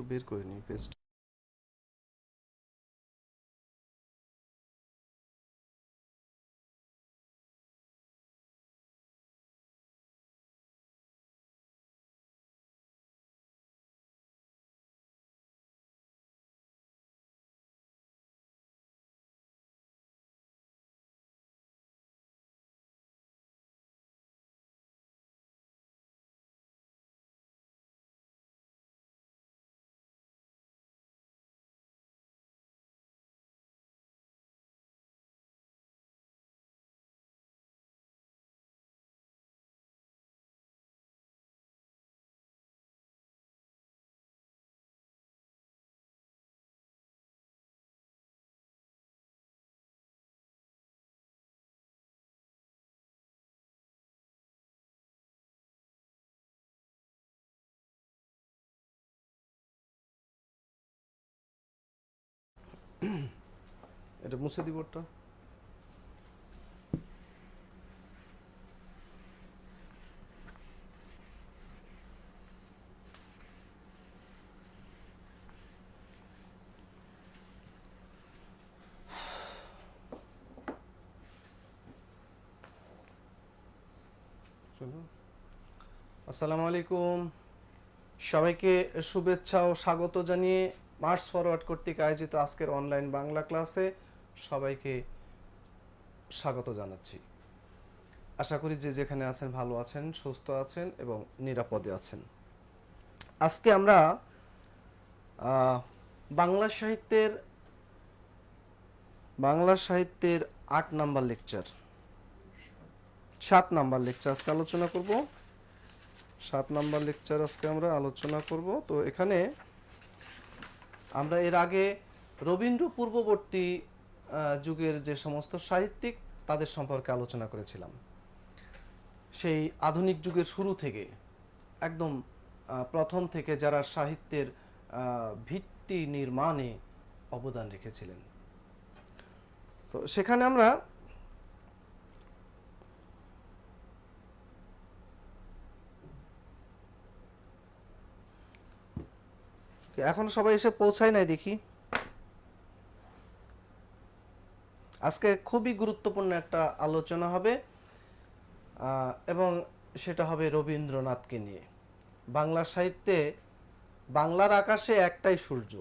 একটু বের করে নিই পেস্ট। এটা মুছে দিব ওটা। আসসালামু আলাইকুম, সবাইকে শুভেচ্ছা ও স্বাগত জানিয়ে মার্চ ফরওয়ার্ড কর্তৃক আয়োজিত আজকের অনলাইন বাংলা ক্লাসে সবাইকে স্বাগত জানাচ্ছি। আশা করি যে যেখানে আছেন ভালো আছেন, সুস্থ আছেন এবং নিরাপদে আছেন। আজকে আমরা বাংলা সাহিত্যের ৮ নাম্বার লেকচার, ৭ নাম্বার লেকচার আজকে আলোচনা করব। ৭ নাম্বার লেকচার আজকে আমরা আলোচনা করব। তো এখানে আমরা এর আগে রবীন্দ্র পূর্ববর্তী যুগের যে সমস্ত সাহিত্যিক তাদের সম্পর্কে আলোচনা করেছিলাম। সেই আধুনিক যুগের শুরু থেকে একদম প্রথম থেকে যারা সাহিত্যের ভিত্তি নির্মাণে অবদান রেখেছিলেন। তো সেখানে আমরা এখন সবাই এসে পৌঁছায় নাই দেখি। আজকে খুবই গুরুত্বপূর্ণ একটা আলোচনা হবে এবং সেটা হবে রবীন্দ্রনাথকে নিয়ে। বাংলা সাহিত্যে বাংলার আকাশে একটাই সূর্য,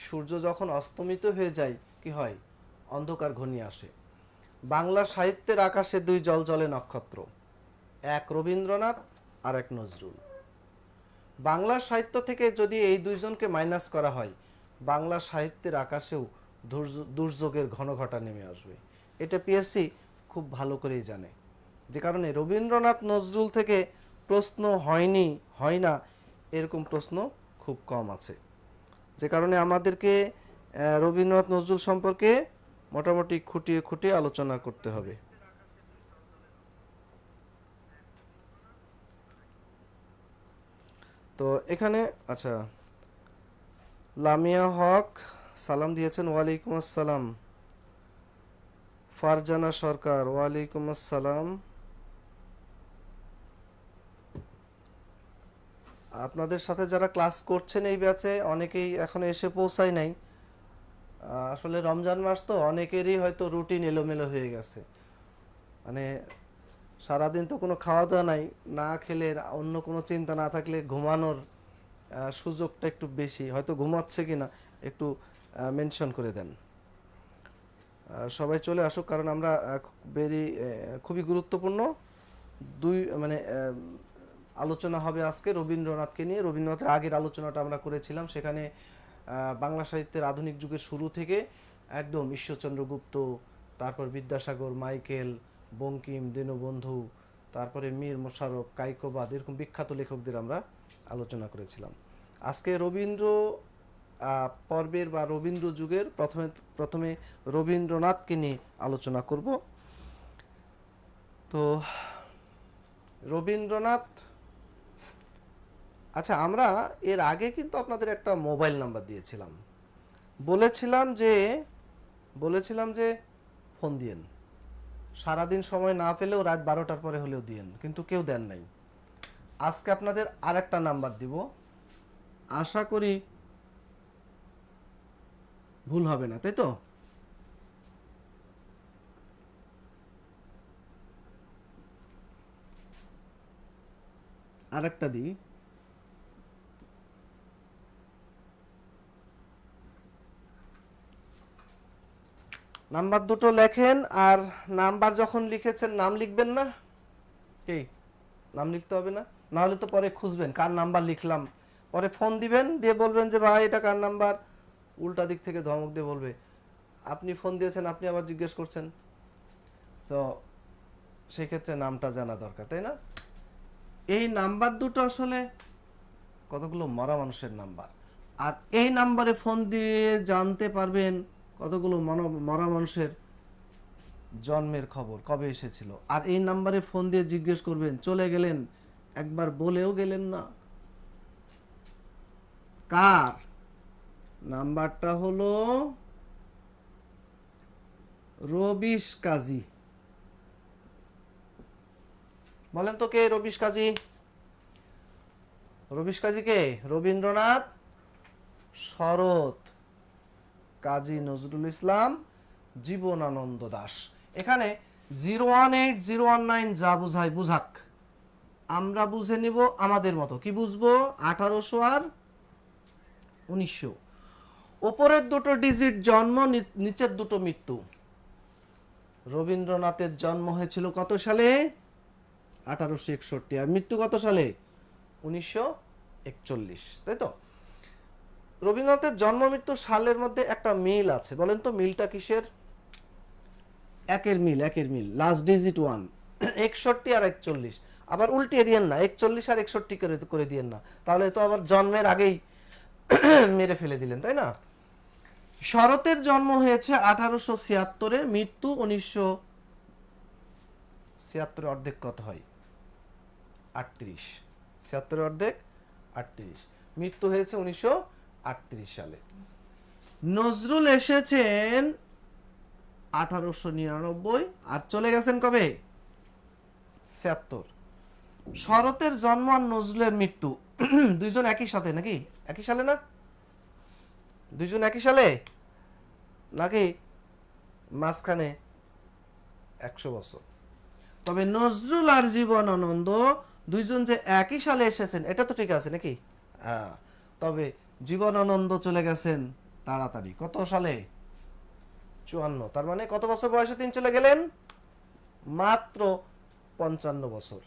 সূর্য যখন অস্তমিত হয়ে যায় কি হয়? অন্ধকার ঘনিয়ে আসে। বাংলা সাহিত্যের আকাশে দুই জ্বলজ্বলে নক্ষত্র, এক রবীন্দ্রনাথ আর এক নজরুল। বাংলা সাহিত্য থেকে যদি এই দুইজনকে মাইনাস করা হয়, বাংলা সাহিত্যের আকাশেও দুর্যোগের ঘনঘটা নেমে আসবে। এটা পিএসসি খুব ভালো করেই জানে। যে কারণে রবীন্দ্রনাথ নজরুল থেকে প্রশ্ন হয় না এরকম প্রশ্ন খুব কম আছে। যে কারণে আমাদেরকে রবীন্দ্রনাথ নজরুল সম্পর্কে মোটামুটি খুঁটিয়ে খুঁটিয়ে আলোচনা করতে হবে। তো এখানে আচ্ছা, লামিয়া হক সালাম দিয়েছেন, ওয়ালাইকুম আসসালাম। ফারজানা সরকার, ওয়ালাইকুম আসসালাম। আপনাদের সাথে যারা ক্লাস করছেন এই ব্যাচে অনেকেই এখনো এসে পৌঁছায় নাই। আসলে রমজান মাস তো অনেকেরই হয়তো রুটিন এলোমেলো হয়ে গেছে। মানে সারাদিন তো কোনো খাওয়া দাওয়া নাই, না খেলে অন্য কোনো চিন্তা না থাকলে ঘুমানোর সুযোগটা একটু বেশি। হয়তো ঘুমাচ্ছে কিনা একটু মেনশন করে দেন। সবাই চলে আসুক, কারণ আমরা খুবই গুরুত্বপূর্ণ মানে আলোচনা হবে আজকে রবীন্দ্রনাথকে নিয়ে। রবীন্দ্রনাথের আগের আলোচনাটা আমরা করেছিলাম, সেখানে বাংলা সাহিত্যের আধুনিক যুগের শুরু থেকে একদম ঈশ্বরচন্দ্র গুপ্ত, তারপর বিদ্যাসাগর, মাইকেল, বঙ্কিম, দীনবন্ধু, তারপরে মীর মোশাররফ, কায়কোবাদ, এরকম বিখ্যাত লেখকদের আমরা আলোচনা করেছিলাম। আজকে রবীন্দ্র পর্বের বা রবীন্দ্র যুগের প্রথমে রবীন্দ্রনাথকে নিয়ে আলোচনা করব। তো রবীন্দ্রনাথ, আচ্ছা আমরা এর আগে কিন্তু আপনাদের একটা মোবাইল নাম্বার দিয়েছিলাম, বলেছিলাম যে ফোন দিয়েন, সারাদিন সময় না পেলেও রাত 12টার পরে হলেও দিয়েন, কিন্তু কেউ দেন নাই। আজকে আপনাদের আর একটা নাম্বার দিব, আশা করি ভুল হবে না, তাই তো? আরেকটা দিই, নাম্বার দুটো লেখেন। আর নাম্বার যখন লিখেছেন নাম লিখবেন না কি? নাম লিখতে হবে না? না হলে তো পরে খুঁজবেন কার নাম্বার লিখলাম, পরে ফোন দিবেন, দিয়ে বলবেন যে ভাই এটা কার নাম্বার, উল্টা দিক থেকে ধমক দিয়ে বলবে আপনি ফোন দিয়েছেন, আপনি আবার জিজ্ঞেস করছেন। তো সেই ক্ষেত্রে নামটা জানা দরকার, তাই না? এই নাম্বার দুটো আসলে কতগুলো মরা মানুষের নাম্বার, আর এই নাম্বারে ফোন দিয়ে জানতে পারবেন কতগুলো মরা মানুষের জন্মের খবর, কবে এসেছিল। আর এই নাম্বারে ফোন দিয়ে জিজ্ঞেস করবেন চলে গেলেন, একবার বলেও গেলেন না। কার নাম্বারটা হলো রবিশ কাজী। বলেন তো কে রবিশ কাজী? রবিশ কাজী কে? রবীন্দ্রনাথ, শরৎ, কাজী নজরুল ইসলাম, জীবনানন্দ দাশ। এখানে 018 019 যা বুঝায় বুঝাক, আমরা বুঝে নিব আমাদের মতো। কি বুঝবো? 1800 আর 1900। উপরের দুটো ডিজিট জন্ম, নিচের দুটো মৃত্যু। রবীন্দ্রনাথের জন্ম হয়েছিল কত সালে? 1861। আর মৃত্যু কত সালে? 1941, তাই তো? রবীন্দ্রনাথের জন্ম মৃত্যু সালের মধ্যে একটা মিল আছে, বলেন তো মিলটা কিসের? একের মিল, লাস্ট ডিজিট 1। 61 আর 41, আবার উল্টিয়ে দিয়েন না, 41 আর 61 করে দিয়েন না, তাহলে তো আবার জন্মের আগেই মেরে ফেলে দিলেন, তাই না? শরতের জন্ম হয়েছে 1876-এ, মৃত্যু 1976। অর্ধেক কত হয়? 38। 76 অর্ধেক 38, মৃত্যু হয়েছে 1938 সালে। নজরুল এসেছেন 1899 আর চলে গেছেন কবে? 76। শরতের জন্ম আর নজরুলের মৃত্যু দুইজন একই সাথে নাকি? একই সালে না? দুইজন একই সালে নাকি মাঝখানে 100 বছর? তবে নজরুল আর জীবনানন্দ দুইজন যে একই সালে এসেছেন এটা তো ঠিক আছে নাকি? হ্যাঁ। তবে জীবনানন্দ চলে গেছেন তাড়াতাড়ি, কত সালে? 54। তার মানে কত বছর বয়সে তিনি চলে গেলেন? মাত্র 55 বছর।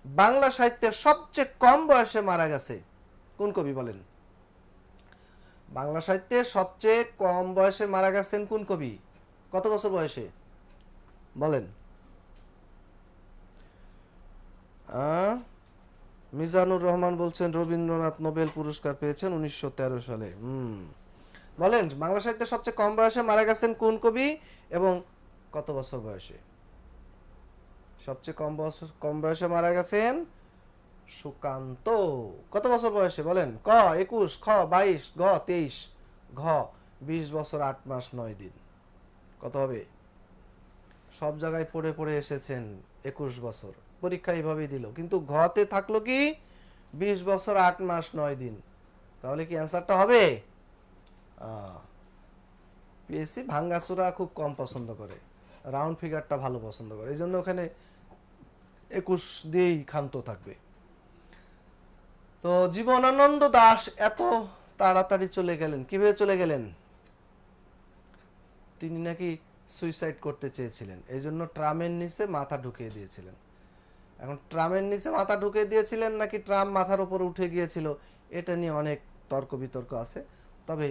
বাংলা সাহিত্যের সবচেয়ে কম বয়সে মারা গেছে কোন কবি বলেন? বাংলা সাহিত্যে সবচেয়ে কম বয়সে মারা গেছেন কোন কবি? কত বছর বয়সে বলেন? মিজানুর রহমান বলছেন রবীন্দ্রনাথ নোবেল পুরস্কার পেয়েছেন 1913 সালে। বলেন বাংলা সাহিত্যে সবচেয়ে কম বয়সে মারা গেছেন কোন কবি এবং কত বছর বয়সে? সবচেয়ে কম বয়সে মারা গেছেন সুকান্ত। কত বছর বয়সে বলেন? ক 21, খ 22, গ 23, ঘ 20 বছর 8 মাস 9 দিন। কত হবে? সব জায়গায় পড়ে পড়ে এসেছেন 21 বছর, পরীক্ষা এইভাবেই দিল, কিন্তু ঘতে থাকলো কি 20 বছর 8 মাস 9 দিন। তাহলে কি অ্যান্সারটা হবে? পিএসসি ভাঙ্গাচুরা খুব কম পছন্দ করে, রাউন্ড ফিগারটা ভালো পছন্দ করে, এই জন্য ওখানে 21 দিয়েই ক্ষান্ত থাকবে। তো জীবনানন্দ দাশ এত তাড়াতাড়ি চলে গেলেন, কিভাবে চলে গেলেন? তিনি নাকি সুইসাইড করতে চেয়েছিলেন, এই জন্য ট্রামের নিচে মাথা ঢুকিয়ে দিয়েছিলেন। এখন ট্রামের নিচে মাথা ঢুকিয়ে দিয়েছিলেন নাকি ট্রাম মাথার উপর উঠে গিয়েছিল, এটা নিয়ে অনেক তর্ক বিতর্ক আছে। তবে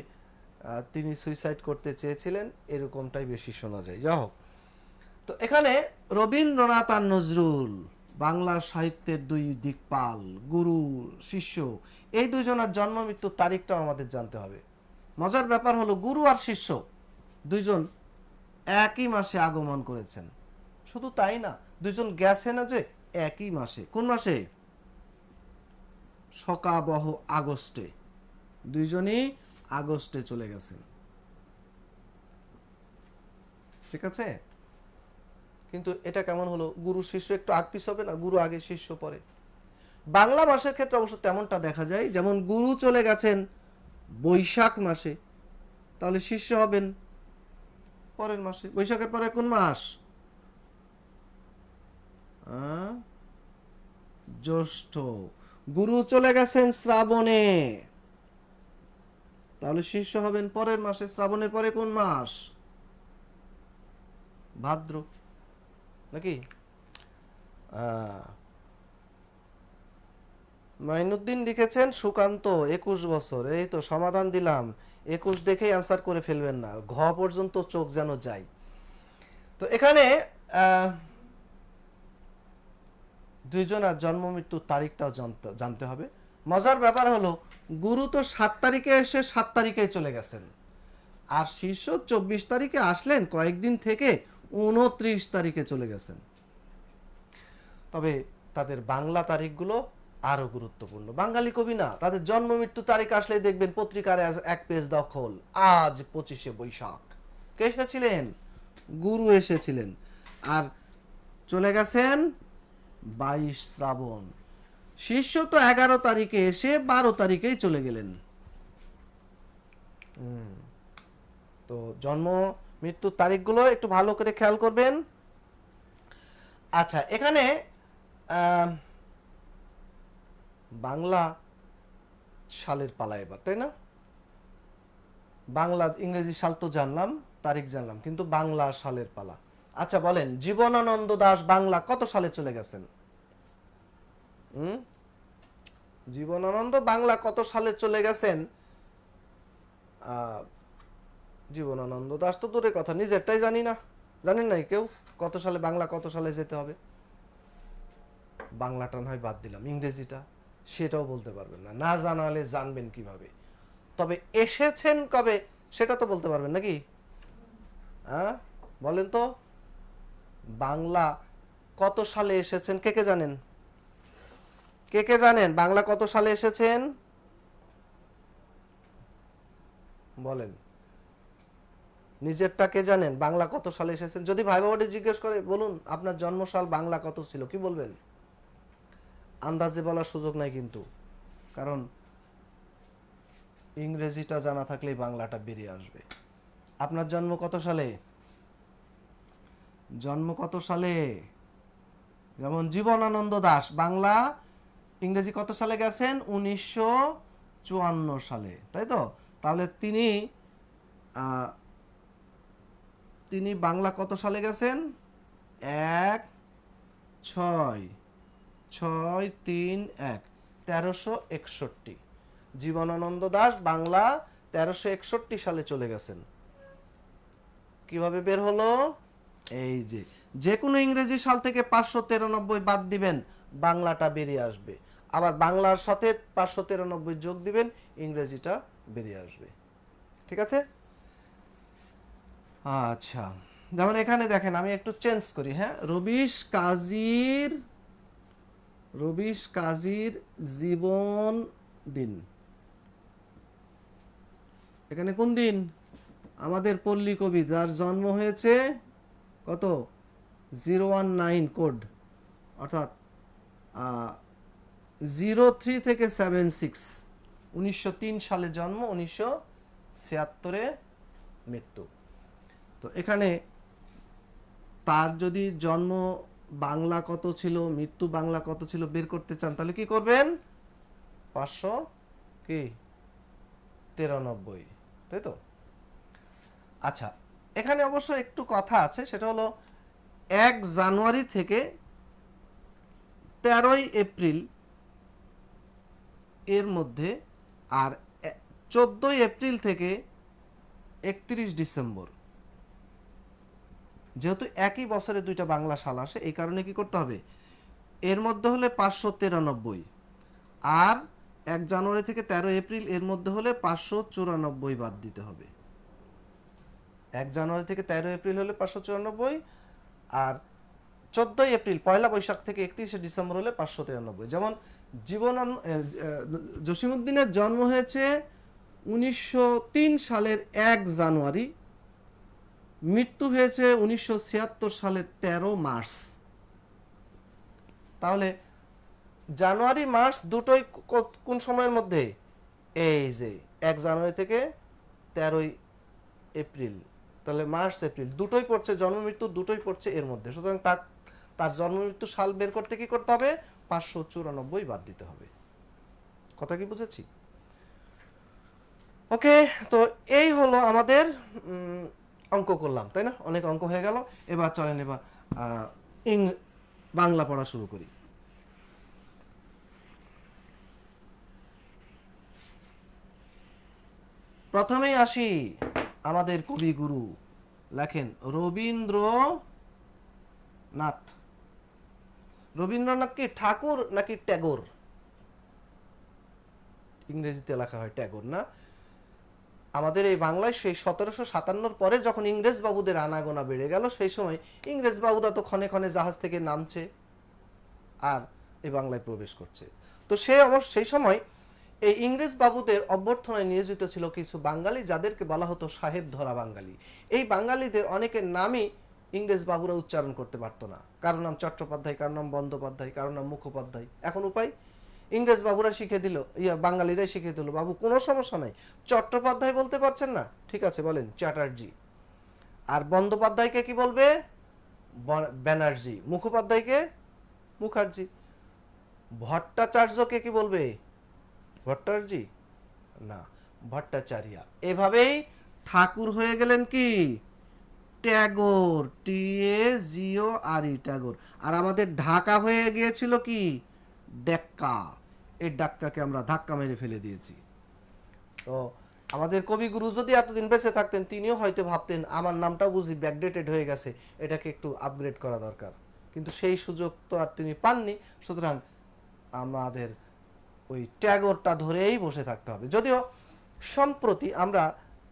তিনি সুইসাইড করতে চেয়েছিলেন এরকমটাই বেশি শোনা যায়। যা হোক, তো এখানে রবীন্দ্রনাথ আর নজরুল বাংলা সাহিত্যের দুই দিকপাল, গুরু শিষ্য, এই দুইজনের জন্ম মৃত্যুর তারিখটাও আমাদের জানতে হবে। মজার ব্যাপার হলো গুরু আর শিষ্য দুইজন একই মাসে আগমন করেছেন। শুধু তাই না, দুইজন গেছেন যে একই মাসে। কোন মাসে? শকাবহ আগস্টে। দুইজনই আগস্টে চলে গেছেন, ঠিক আছে? কিন্তু এটা কেমন হলো? গুরু শিষ্য একটু আগ পিছ হবে না? গুরু আগে শিষ্য পরে। বাংলা মাসের ক্ষেত্রে অবশ্য তেমনটা দেখা যায়, যেমন গুরু চলে গেছেন বৈশাখ মাসে, তাহলে শিষ্য হবেন পরের মাসে। বৈশাখের পরে কোন মাস? জ্যৈষ্ঠ। গুরু চলে গেছেন শ্রাবণে, তাহলে শিষ্য হবেন পরের মাসে। শ্রাবণের পরে কোন মাস? ভাদ্র, নাকি? মাইনুদ্দিন লিখেছেন সুকান্ত 21 বছর। এই তো সমাধান দিলাম, 21 দেখেই অ্যান্সার করে ফেলবেন না, ঘ পর্যন্ত চোখ যেন যায়। তো এখানে দুইজনের জন্ম মৃত্যুর তারিখটাও জানতে হবে। মজার ব্যাপার হলো গুরু তো 7 তারিখে এসে 7 তারিখে চলে গেছেন, আর শিষ্য 24 তারিখে আসলেন, কয়েকদিন থেকে 29 তারিখে চলে গেছেন। তবে তাদের বাংলা তারিখগুলো আরো গুরুত্বপূর্ণ। বাঙালি কবি না, তাদের জন্ম মৃত্যু তারিখ আসলে দেখবেন পত্রিকার এক পেজ দখল, আজ 25শে বৈশাখ। কে এসেছিলেন? গুরু এসেছিলেন, আর চলে গেছেন 22 শ্রাবণ। শিষ্য তো 11 তারিখে এসে 12 তারিখেই চলে গেলেন। তো জন্ম মৃত্যুর তারিখগুলো একটু ভালো করে খেয়াল করবেন। আচ্ছা, এখানে বাংলা সালের পালা এবার, তাই না? বাংলা ইংরেজি সাল তো জানলাম, তারিখ জানলাম, কিন্তু বাংলা সালের পালা। আচ্ছা বলেন, জীবনানন্দ দাশ বাংলা কত সালে চলে গেছেন? জীবনানন্দ বাংলা কত সালে চলে গেছেন? জীবনানন্দ দাশ তো দূরের কথা, নিজেরটাই জানি না। জানেন নাই কেউ কত সালে বাংলা, কত সালে যেতে হবে? বাংলাটা নয় বাদ দিলাম, ইংরেজিটা সেটাও বলতে পারবেন না। না জানালে জানবেন কিভাবে? তবে এসেছেন কবে সেটা তো বলতে পারবেন নাকি? বলেন তো, বাংলা কত সালে এসেছেন? কে কে জানেন? কে কে জানেন বাংলা কত সালে এসেছেন? বলেন, নিজেরটা কে জানেন? বাংলা কত সালে এসেছেন? যদি ভাই বাবাটি জিজ্ঞেস করে বলুন আপনার জন্মসাল বাংলা কত ছিল, কি বলবেন? আন্দাজে বলার সুযোগ নাই কিন্তু, কারণ ইংরেজিটা জানা থাকলেই বাংলাটা বেরিয়ে আসবে। আপনার জন্ম কত সালে? জন্ম কত সালে? যেমন জীবনানন্দ দাশ বাংলা, ইংরেজি কত সালে গেছেন? 1954 সালে, তাই তো? তাহলে তিনি বাংলা কত সালে গেছেন? 1-6-6-3-1 1361। জীবনানন্দ দাশ বাংলা 1361 সালে চলে গেছেন। কিভাবে বের হলো? এই যে কোনো ইংরেজি সাল থেকে 593 বাদ দিবেন, বাংলাটা বেরিয়ে আসবে। আবার বাংলার সাথে 593 যোগ দিবেন, ইংরেজিটা বেরিয়ে আসবে। ঠিক আছে? আচ্ছা, যেমন এখানে দেখেন, আমি একটু চেঞ্জ করি। হ্যাঁ, রবিশ কাজীর জীবন দিন। এখানে কোন দিন? আমাদের পল্লী কবি, যার জন্ম হয়েছে কত? 019 কোড, অর্থাৎ 03 থেকে 76। 1903 সালে জন্ম, 1976-এ মৃত্যু। তো এখানে তার যদি জন্ম বাংলা কত ছিল, মৃত্যু বাংলা কত ছিল বের করতে চান, তাহলে কি করবেন? 593, তাই তো? আচ্ছা, এখানে অবশ্য একটু কথা আছে, সেটা হলো 1 জানুয়ারি থেকে 13 এপ্রিল এর মধ্যে, আর 14 এপ্রিল থেকে 31 ডিসেম্বর, যেহেতু একই বছরে দুইটা বাংলা সাল আসে, এই কারণে কি করতে হবে? এর মধ্যে হলে 593, আর 1 জানুয়ারি থেকে 13 এপ্রিল এর মধ্যে হলে 594 বাদ দিতে হবে। 1 জানুয়ারি থেকে 13 এপ্রিল হলে 594, আর 14 এপ্রিল পয়লা বৈশাখ থেকে 31 ডিসেম্বর হলে 593। যেমন জসিমউদ্দিনের জন্ম হয়েছে 1903 সালের 1 জানুয়ারি, মৃত্যু হয়েছে 1976 সালের 13 মার্চ। তাহলে জানুয়ারি মার্চ দুটোই কোন সময়ের মধ্যে? এই যে 1 জানুয়ারি থেকে 13 এপ্রিল, তাহলে মার্চ এপ্রিল দুটোই পড়ছে, জন্ম মৃত্যু দুটোই পড়ছে এর মধ্যে। সুতরাং তার জন্ম মৃত্যু সাল বের করতে কি করতে হবে? 594 বাদ দিতে হবে। কথা কি বুঝেছি? ওকে, তো এই হলো আমাদের অঙ্ক করলাম, তাই না? অনেক অঙ্ক হয়ে গেল। এবার চলেন এবার বাংলা পড়া শুরু করি। প্রথমেই আসি আমাদের কবিগুরু, লেখেন রবীন্দ্রনাথ। রবীন্দ্রনাথ কি ঠাকুর নাকি ট্যাগোর? ইংরেজিতে লেখা হয় ট্যাগোর, না? আমাদের এই বাংলায় সেই 1757 পরে যখন ইংরেজ বাবুদের আনাগোনা বেড়ে গেল, সেই সময় ইংরেজ বাবুরা তো ক্ষণে ক্ষণে জাহাজ থেকে নামছে আর এই বাংলায় প্রবেশ করছে। তো সেই সময় এই ইংরেজ বাবুদের অভ্যর্থনায় নিয়োজিত ছিল কিছু বাঙালি, যাদেরকে বলা হতো সাহেব ধরা বাঙালি। এই বাঙালিদের অনেকের নামই ইংরেজ বাবুরা উচ্চারণ করতে পারতো না। কারো নাম চট্টোপাধ্যায়, কারো নাম বন্দ্যোপাধ্যায়, কারো নাম মুখোপাধ্যায়। এখন উপায়, ইংরেজ বাবুরা শিখে দিল, বাঙালিরাই শিখে দিল, বাবু কোনো সমস্যা নাই, চট্টোপাধ্যায় বলতে পারছেন না, ঠিক আছে বলেন চ্যাটার্জি। আর বন্দ্যোপাধ্যায়কে কি বলবে? ব্যানার্জি। মুখোপাধ্যায়কে মুখার্জি। ভট্টাচার্যকে কি বলবে? ভট্টাচার্য না, ভট্টাচার্য। এভাবেই ঠাকুর হয়ে গেলেন কি? ট্যাগোর, TAGORE, ট্যাগোর। আর আমাদের ঢাকা হয়ে গিয়েছিল কি? ডাক্কা। এই ডাক্কাকে আমরা ধাক্কা মেরে ফেলে দিয়েছি। তো আমাদের কবিগুরু যদি এতদিন বেঁচে থাকতেন, তিনিও হয়তো ভাবতেন আমার নামটাও বুঝি ব্যাকডেটেড হয়ে গেছে, এটাকে একটু আপগ্রেড করা দরকার। কিন্তু সেই সুযোগ তো আর তিনি পাননি। সুতরাং আমাদের ওই ট্যাগরটা ধরেই বসে থাকতে হবে। যদিও সম্প্রতি আমরা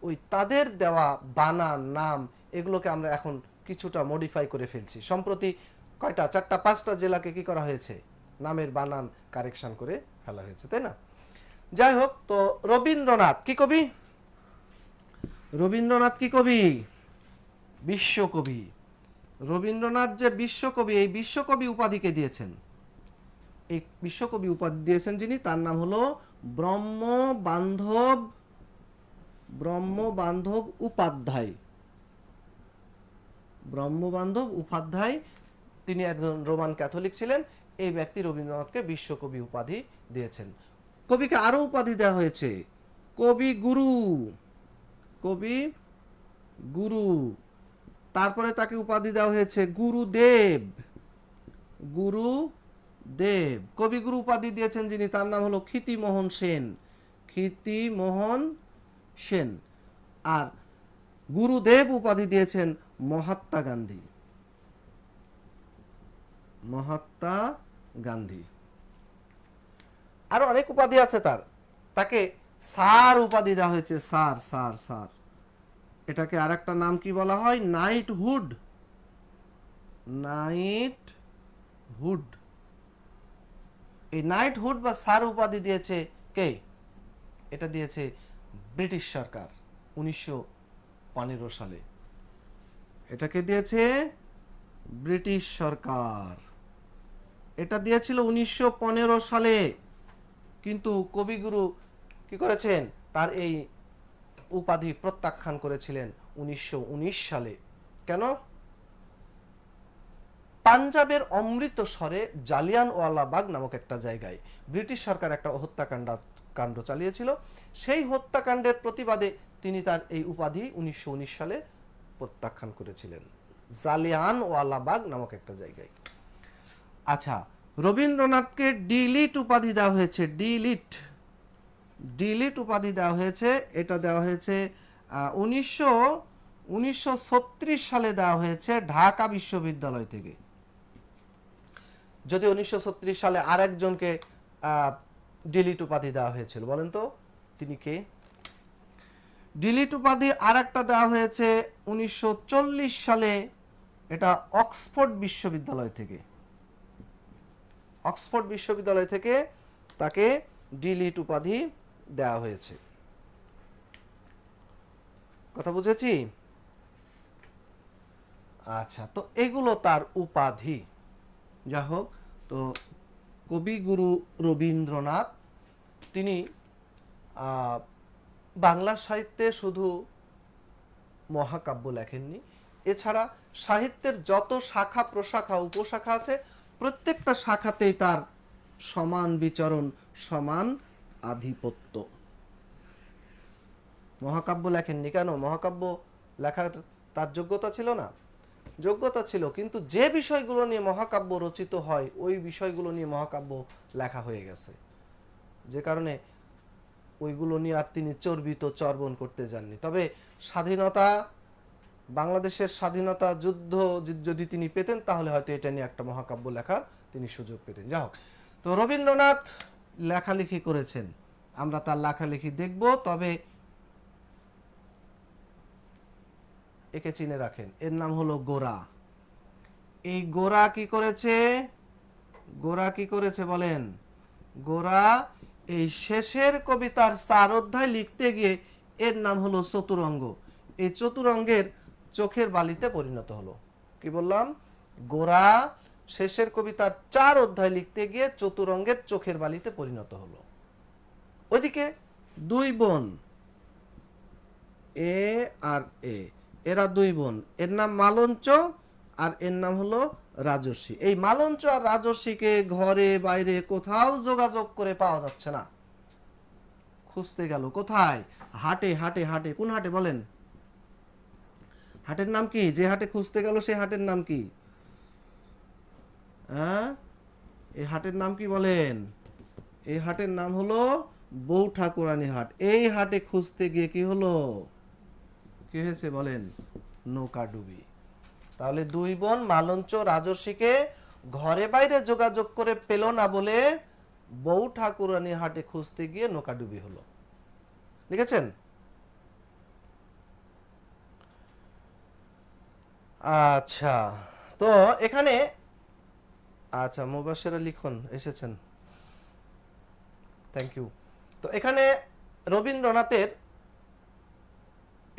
ওই তাদের দেওয়া বানান, নাম, এগুলোকে আমরা এখন কিছুটা মডিফাই করে ফেলছি। সম্প্রতি কয়টা 4টা 5টা জেলাকে কি করা হয়েছে? নামের বানান কারেকশন করে ফেলা হয়েছে, তাই না? যাই হোক, তো রবীন্দ্রনাথ কি কবি? রবীন্দ্রনাথ কি কবি? বিশ্বকবি। রবীন্দ্রনাথ যে বিশ্বকবি, এই বিশ্বকবি উপাধিকে দিয়েছেন, এই বিশ্বকবি উপাধি দিয়েছেন যিনি, তার নাম হলো ব্রহ্মবান্ধব উপাধ্যায়। ব্রহ্মবান্ধব উপাধ্যায়, তিনি একজন রোমান ক্যাথলিক ছিলেন। এই ব্যক্তি রবীন্দ্রনাথকে বিশ্বকবি উপাধি দিয়েছেন। কবিকে আরো উপাধি দেওয়া হয়েছে, কবি গুরু। কবি গুরু। তারপরে তাকে উপাধি দেওয়া হয়েছে গুরুদেব। গুরুদেব। কবিগুরু উপাধি দিয়েছেন যিনি, তার নাম হলো ক্ষিতিমোহন সেন। ক্ষিতিমোহন সেন। আর গুরুদেব উপাধি দিয়েছেন মহাত্মা গান্ধী। মহাত্মা গান্ধী। আরো অনেক উপাধি আছে তার। তাকে স্যার উপাধি দেওয়া হয়েছে, স্যার স্যার স্যার। এটাকে আরেকটা নাম কি বলা হয়? নাইটহুড। নাইটহুড। এই নাইটহুড বা স্যার উপাধি দিয়েছে কে? এটা দিয়েছে ব্রিটিশ সরকার 1915 সালে। এটাকে দিয়েছে ব্রিটিশ সরকার। এটা দিয়েছিল 1915 সালে। কিন্তু কবিগুরু কি করেছেন? তার এই উপাধি প্রত্যাখ্যান করেছিলেন 1919 সালে। কেন? পাঞ্জাবের অমৃতসরে জালিয়ানওয়ালাবাগ নামক একটা জায়গায় ব্রিটিশ সরকার একটা হত্যাকাণ্ড চালিয়েছিল। সেই হত্যাকাণ্ডের প্রতিবাদে তিনি তার এই উপাধি 1919 সালে প্রত্যাখ্যান করেছিলেন, জালিয়ানওয়ালাবাগ নামক একটা জায়গায়। আচ্ছা, রবীন্দ্রনাথকে ডিলিট উপাধি দেওয়া হয়েছে। ডিলিট। ডিলিট উপাধি দেওয়া হয়েছে। এটা দেওয়া হয়েছে 1936 সালে দেওয়া হয়েছে ঢাকা বিশ্ববিদ্যালয় থেকে। যদি 1936 সালে আরেকজনকে ডিলিট উপাধি দেওয়া হয়েছিল, বলেন তো তিনি কে? ডিলিট উপাধি আরেকটা দেওয়া হয়েছে 1940 সালে, এটা অক্সফোর্ড বিশ্ববিদ্যালয় থেকে। অক্সফোর্ড বিশ্ববিদ্যালয় থেকে তাকে ডিলিট উপাধি দেওয়া হয়েছে। কথা বুঝেছি? আচ্ছা, তো এগুলো তার উপাধি। যা হোক, তো কবিগুরু রবীন্দ্রনাথ তিনি বাংলা সাহিত্যে শুধু মহাকাব্য লেখেননি, এছাড়া সাহিত্যের যত শাখা প্রশাখা উপশাখা আছে প্রত্যেকটা শাখাতেই তার সমান বিচরণ, সমান আধিপত্য। মহাকাব্য লেখেননি কেন? মহাকাব্য লেখার তার যোগ্যতা ছিল না? যোগ্যতা ছিল, কিন্তু যে বিষয়গুলো নিয়ে মহাকাব্য রচিত হয় ওই বিষয়গুলো নিয়ে মহাকাব্য লেখা হয়ে গেছে, যে কারণে ওইগুলো নিয়ে আর তিনি চর্বিত চর্বণ করতে যাননি। তবে স্বাধীনতা, বাংলাদেশের স্বাধীনতা যুদ্ধ যদি তিনি পেতেন তাহলে হয়তো এটা নিয়ে একটা মহাকাব্য লেখার তিনি সুযোগ পেতেন। যাই হোক, তো রবীন্দ্রনাথ লেখালেখি করেছেন, আমরা তার লেখালেখি দেখব। তবে একে চিনে রাখেন, এর নাম হলো গোরা। এই গোরা কি করেছে? গোরা কি করেছে বলেন? গোরা এই শেষের কবিতার 4 অধ্যায় লিখতে গিয়ে এর নাম হলো চতুরঙ্গ, এই চতুরঙ্গের চোখের বালিতে পরিণত হলো। কি বললাম? গোরা শেষের কবিতার 4 অধ্যায় লিখতে গিয়ে চতুরঙ্গের চোখের বালিতে পরিণত হলো। ওইদিকে 2 বোন এ আর এ, এরা 2 বোন, এর নাম মালঞ্চ আর এর নাম হলো রাজর্ষি। এই মালঞ্চ আর রাজর্ষিকে ঘরে বাইরে কোথাও যোগাযোগ করে পাওয়া যাচ্ছে না। খুঁজতে গেল কোথায়? হাটে। হাটে হাটে কোন হাটে বলেন? হাটের নাম কি? যে হাটে খুঁজতে গেল সেই হাটের নাম কি? হ্যাঁ, এই হাটের নাম কি বলেন? এই হাটের নাম হলো বউ ঠাকুরানীর হাট। এই হাটে খুঁজতে গিয়ে কি হলো? কি হয়েছে বলেন? নৌকাডুবি। তাহলে 2 বোন মালঞ্চ রাজর্ষিকে ঘরে বাইরে যোগাযোগ করে পেল না বলে বউ ঠাকুরানীর হাটে খুঁজতে গিয়ে নৌকাডুবি হলো। লিখেছেন? আচ্ছা, তো এখানে আচ্ছা মুবাশশিরা লিখন এসেছেন, থ্যাংক ইউ। তো এখানে রবীন্দ্রনাথের,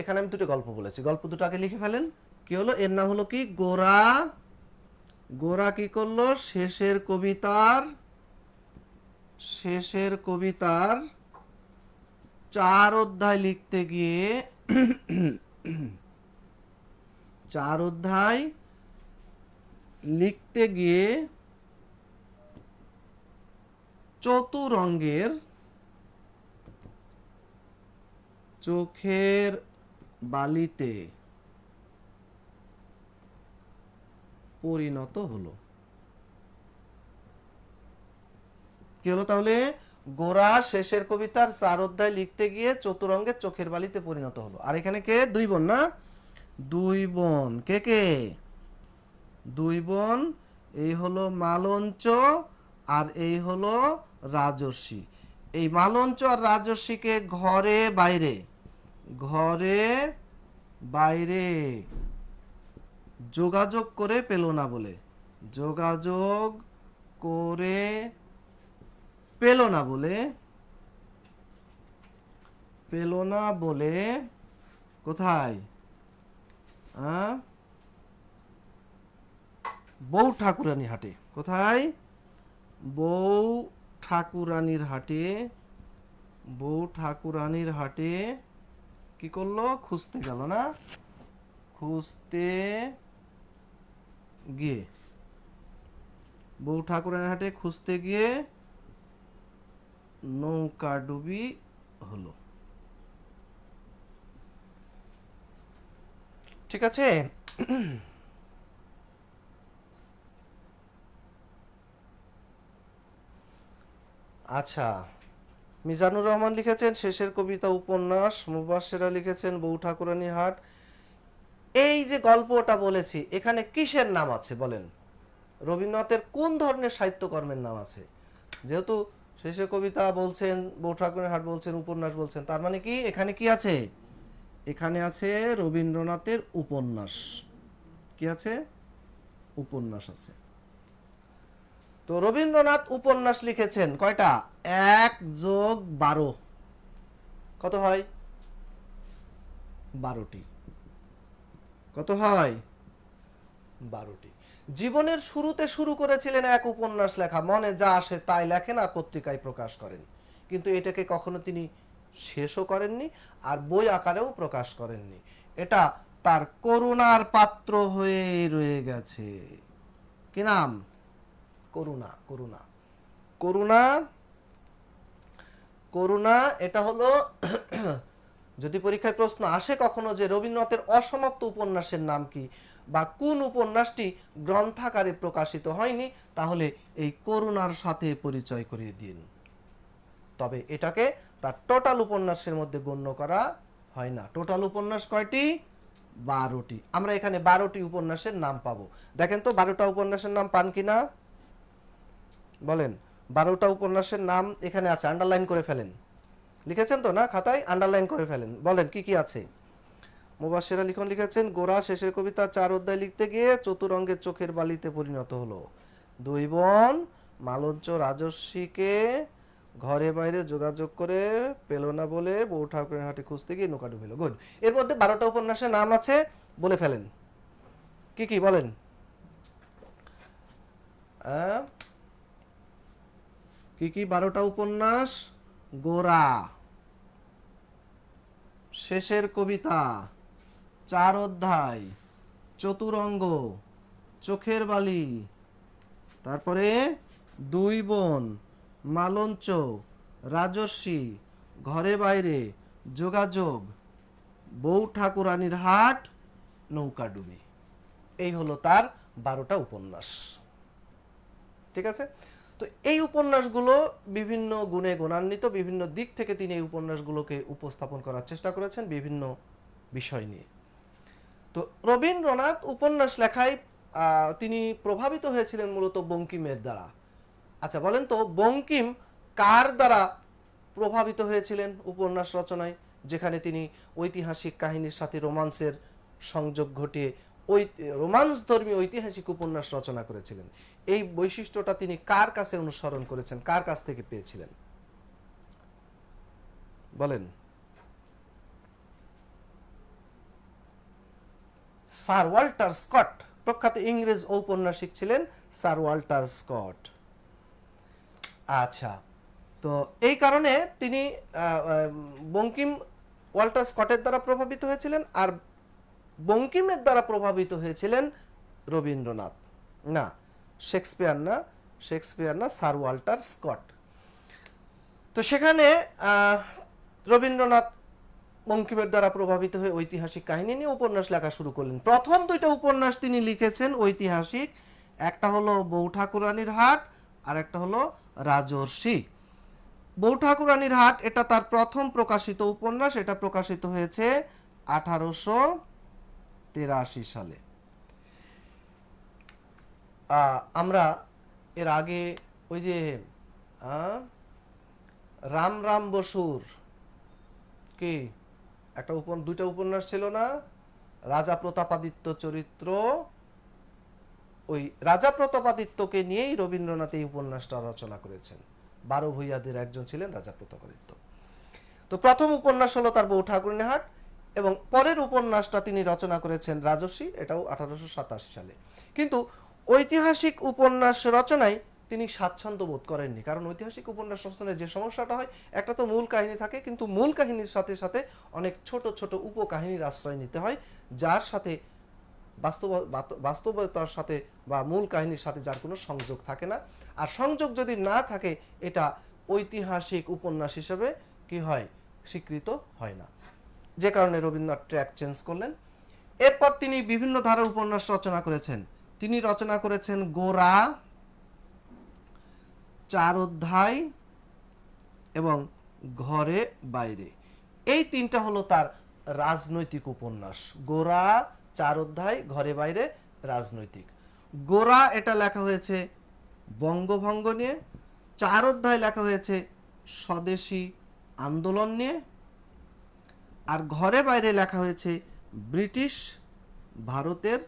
এখানে আমি 2টো গল্প বলেছি, গল্প 2টো আগে লিখে ফেলেন। কি হলো? এর নাম হলো কি? গোরা। গোরা কি করলো? শেষের কবিতার 4 অধ্যায় লিখতে গিয়ে 4 অধ্যায় লিখতে গিয়ে চতুরঙ্গের চোখের বালিতে পরিণত হলো। কি হলো তাহলে? গোরা শেষের কবিতার 4 অধ্যায় লিখতে গিয়ে চতুরঙ্গের চোখের বালিতে পরিণত হলো। আর এখানে কে? 2 বোন না? 2 বোন। কে কে? 2 বোন। এই হলো মালঞ্চ আর এই হলো রাজর্ষি। এই মালঞ্চ আর রাজর্ষিকে ঘরে বাইরে যোগাযোগ করে পেল না বলে, যোগাযোগ করে পেল না বলে কোথায়? বউ ঠাকুরানী হাটে। কোথায়? বউ ঠাকুরানীর হাটে কি করলো? খুঁজতে গেল না? খুঁজতে গিয়ে, বউ ঠাকুরানীর হাটে খুঁজতে গিয়ে নৌকাডুবি হলো। ঠিক আছে? আচ্ছা, মিজানুর রহমান লিখেছেন শেষের কবিতা উপন্যাস, মুবাশশিরা লিখেছেন বউ ঠাকুরানীর হাট। এই যে গল্পটা বলেছি এখানে কিসের নাম আছে বলেন? রবীন্দ্রনাথের কোন ধরনের সাহিত্যকর্মের নাম আছে? যেহেতু শেষের কবিতা বলছেন, বউ ঠাকুরানীর হাট বলছেন, উপন্যাস বলছেন, তার মানে কি এখানে কি আছে? এখানে আছে রবীন্দ্রনাথের উপন্যাস। কি আছে? উপন্যাস আছে। তো রবীন্দ্রনাথ উপন্যাস লিখেছেন কয়টা? 1 যোগ 12 কত হয়? 12টি। কত হয়? 12টি। জীবনের শুরুতে শুরু করেছিলেন এক উপন্যাস লেখা, মনে যা আসে তাই লেখেন আর পত্রিকায় প্রকাশ করেন, কিন্তু এটাকে কখনো তিনি শেষও করেননি আর বই আকারেও প্রকাশ করেননি। এটা তার করুণার পাত্র হয়ে রয়ে গেছে। কি নাম? করুণা। করুণা করুণা করুণা এটা হলো যদি পরীক্ষায় প্রশ্ন আসে কখনো যে রবীন্দ্রনাথের অসমাপ্ত উপন্যাসের নাম কি বা কোন উপন্যাসটি গ্রন্থাকারে প্রকাশিত হয়নি, তাহলে এই করুণার সাথে পরিচয় করিয়ে দিন। তবে এটাকে তার টোটাল উপন্যাসের মধ্যে গণ্য করা হয় না। টোটাল উপন্যাস কয়টি? 12টি। আমরা এখানে 12টি উপন্যাসের নাম পাবো। দেখেন তো 12টা উপন্যাসের নাম পান কিনা বলেন। 12টা উপন্যাসের নাম এখানে আছে, আন্ডারলাইন করে ফেলেন। লিখেছেন তো না খাতায়? আন্ডারলাইন করে ফেলেন। বলেন কি কি আছে। মুবাশশিরা লিখন লিখেছেন, গোরা শেষের কবিতা 4 অধ্যায় লিখতে গিয়ে চতুরঙ্গের চোখের বালিতে পরিণত হলো। 2 বোন মালঞ্চ রাজস্বীকে ঘরে বাইরে যোগাযোগ করে পেল না বলে বউ ঠাকুরের হাটে খুঁজতে গিয়ে নৌকা ডুবিল। গুড। এর মধ্যে 12টা উপন্যাসের নাম আছে, বলে ফেলেন কি কি বলেন। কি কি 12টা উপন্যাস? গোরা, শেষের কবিতা, 4 অধ্যায়, চতুরঙ্গ, চোখের বালি, তারপরে 2 বোন, মালঞ্চ, রাজস্বী, ঘরে বাইরে, যোগাযোগ, বউ ঠাকুরানীর হাট, নৌকা ডুবি। এই হলো তার 12টা উপন্যাস। ঠিক আছে? তো এই উপন্যাসগুলো বিভিন্ন গুণে গুণান্বিত, বিভিন্ন দিক থেকে তিনি এই উপন্যাসগুলোকে উপস্থাপন করার চেষ্টা করেছেন বিভিন্ন বিষয় নিয়ে। তো রবীন্দ্রনাথ উপন্যাস লেখায় তিনি প্রভাবিত হয়েছিলেন মূলত বঙ্কিমের দ্বারা। আচ্ছা বলেন তো, বঙ্কিম কার দ্বারা প্রভাবিত হয়েছিলেন উপন্যাস রচনায়, যেখানে তিনি ঐতিহাসিক কাহিনীর সাথে রোমান্সের সংযোগ ঘটিয়ে ওই রোমান্স ধর্মী ঐতিহাসিক উপন্যাস রচনা করেছিলেন? এই বৈশিষ্ট্যটা তিনি কার কাছে অনুসরণ করেছেন, কার কাছ থেকে পেয়েছিলেন বলেন। স্যার ওয়াল্টার স্কট, প্রখ্যাত ইংরেজ ঔপন্যাসিক ছিলেন স্যার ওয়াল্টার স্কট। আচ্ছা, তো এই কারণে তিনি বঙ্কিম ওয়াল্টার স্কটের দ্বারা প্রভাবিত হয়েছিলেন, আর বঙ্কিমের দ্বারা প্রভাবিত হয়েছিলেন রবীন্দ্রনাথ। না, শেক্সপিয়ার না, স্যার ওয়াল্টার স্কট। তো সেখানে রবীন্দ্রনাথ বঙ্কিমের দ্বারা প্রভাবিত হয়ে ঐতিহাসিক কাহিনী নিয়ে উপন্যাস লেখা শুরু করলেন। প্রথম 2টা উপন্যাস তিনি লিখেছেন ঐতিহাসিক, একটা হলো বউ ঠাকুরানীর হাট আর একটা হলো রাজর্ষি। বউ ঠাকুরানীর হাট এটা তার প্রথম প্রকাশিত উপন্যাস, এটা প্রকাশিত হয়েছে 1883 সালে। আমরা এর আগে ওই যে রাম বসুর কি একটা 2টা উপন্যাস ছিল না, রাজা প্রতাপাদিত্য চরিত্র, ওই রাজা প্রতাপাদিত্যকে নিয়েই রবীন্দ্রনাথ এই উপন্যাসটা রচনা করেছেন। 12 ভূঁইয়াদের একজন ছিলেন রাজা প্রতাপাদিত্য। তো প্রথম উপন্যাস হলো তার বউ ঠাকুরানীর হাট, এবং পরের উপন্যাসটা তিনি রচনা করেছেন রাজর্ষি, এটাও 1887 সালে। কিন্তু ঐতিহাসিক উপন্যাস রচনায় তিনি স্বাচ্ছন্দ্য বোধ করেননি, কারণ ঐতিহাসিক উপন্যাস রচনায় যে সমস্যাটা হয়, একটা তো মূল কাহিনী থাকে, কিন্তু মূল কাহিনীর সাথে সাথে অনেক ছোট ছোট উপকাহিনীর আশ্রয় নিতে হয়, যার সাথে বাস্তবতার সাথে বা মূল কাহিনীর সাথে যার কোনো সংযোগ থাকে না। আর সংযোগ যদি না থাকে, এটা ঐতিহাসিক উপন্যাস হিসেবে কি হয়, স্বীকৃত হয় না। যে কারণে রবীন্দ্রনাথ ট্র্যাক চেঞ্জ করলেন। এরপর তিনি বিভিন্ন ধারার উপন্যাস রচনা করেছেন। তিনি রচনা করেছেন গোরা, 4 অধ্যায় এবং ঘরে বাইরে। এই 3টা হলো তার রাজনৈতিক উপন্যাস। গোরা, 4 অধ্যায়, ঘরে বাইরে, রাজনৈতিক। গোরা এটা লেখা হয়েছে বঙ্গভঙ্গ নিয়ে, 4 অধ্যায় লেখা হয়েছে স্বদেশী আন্দোলন নিয়ে, আর ঘরে বাইরে লেখা হয়েছে ব্রিটিশ ভারতের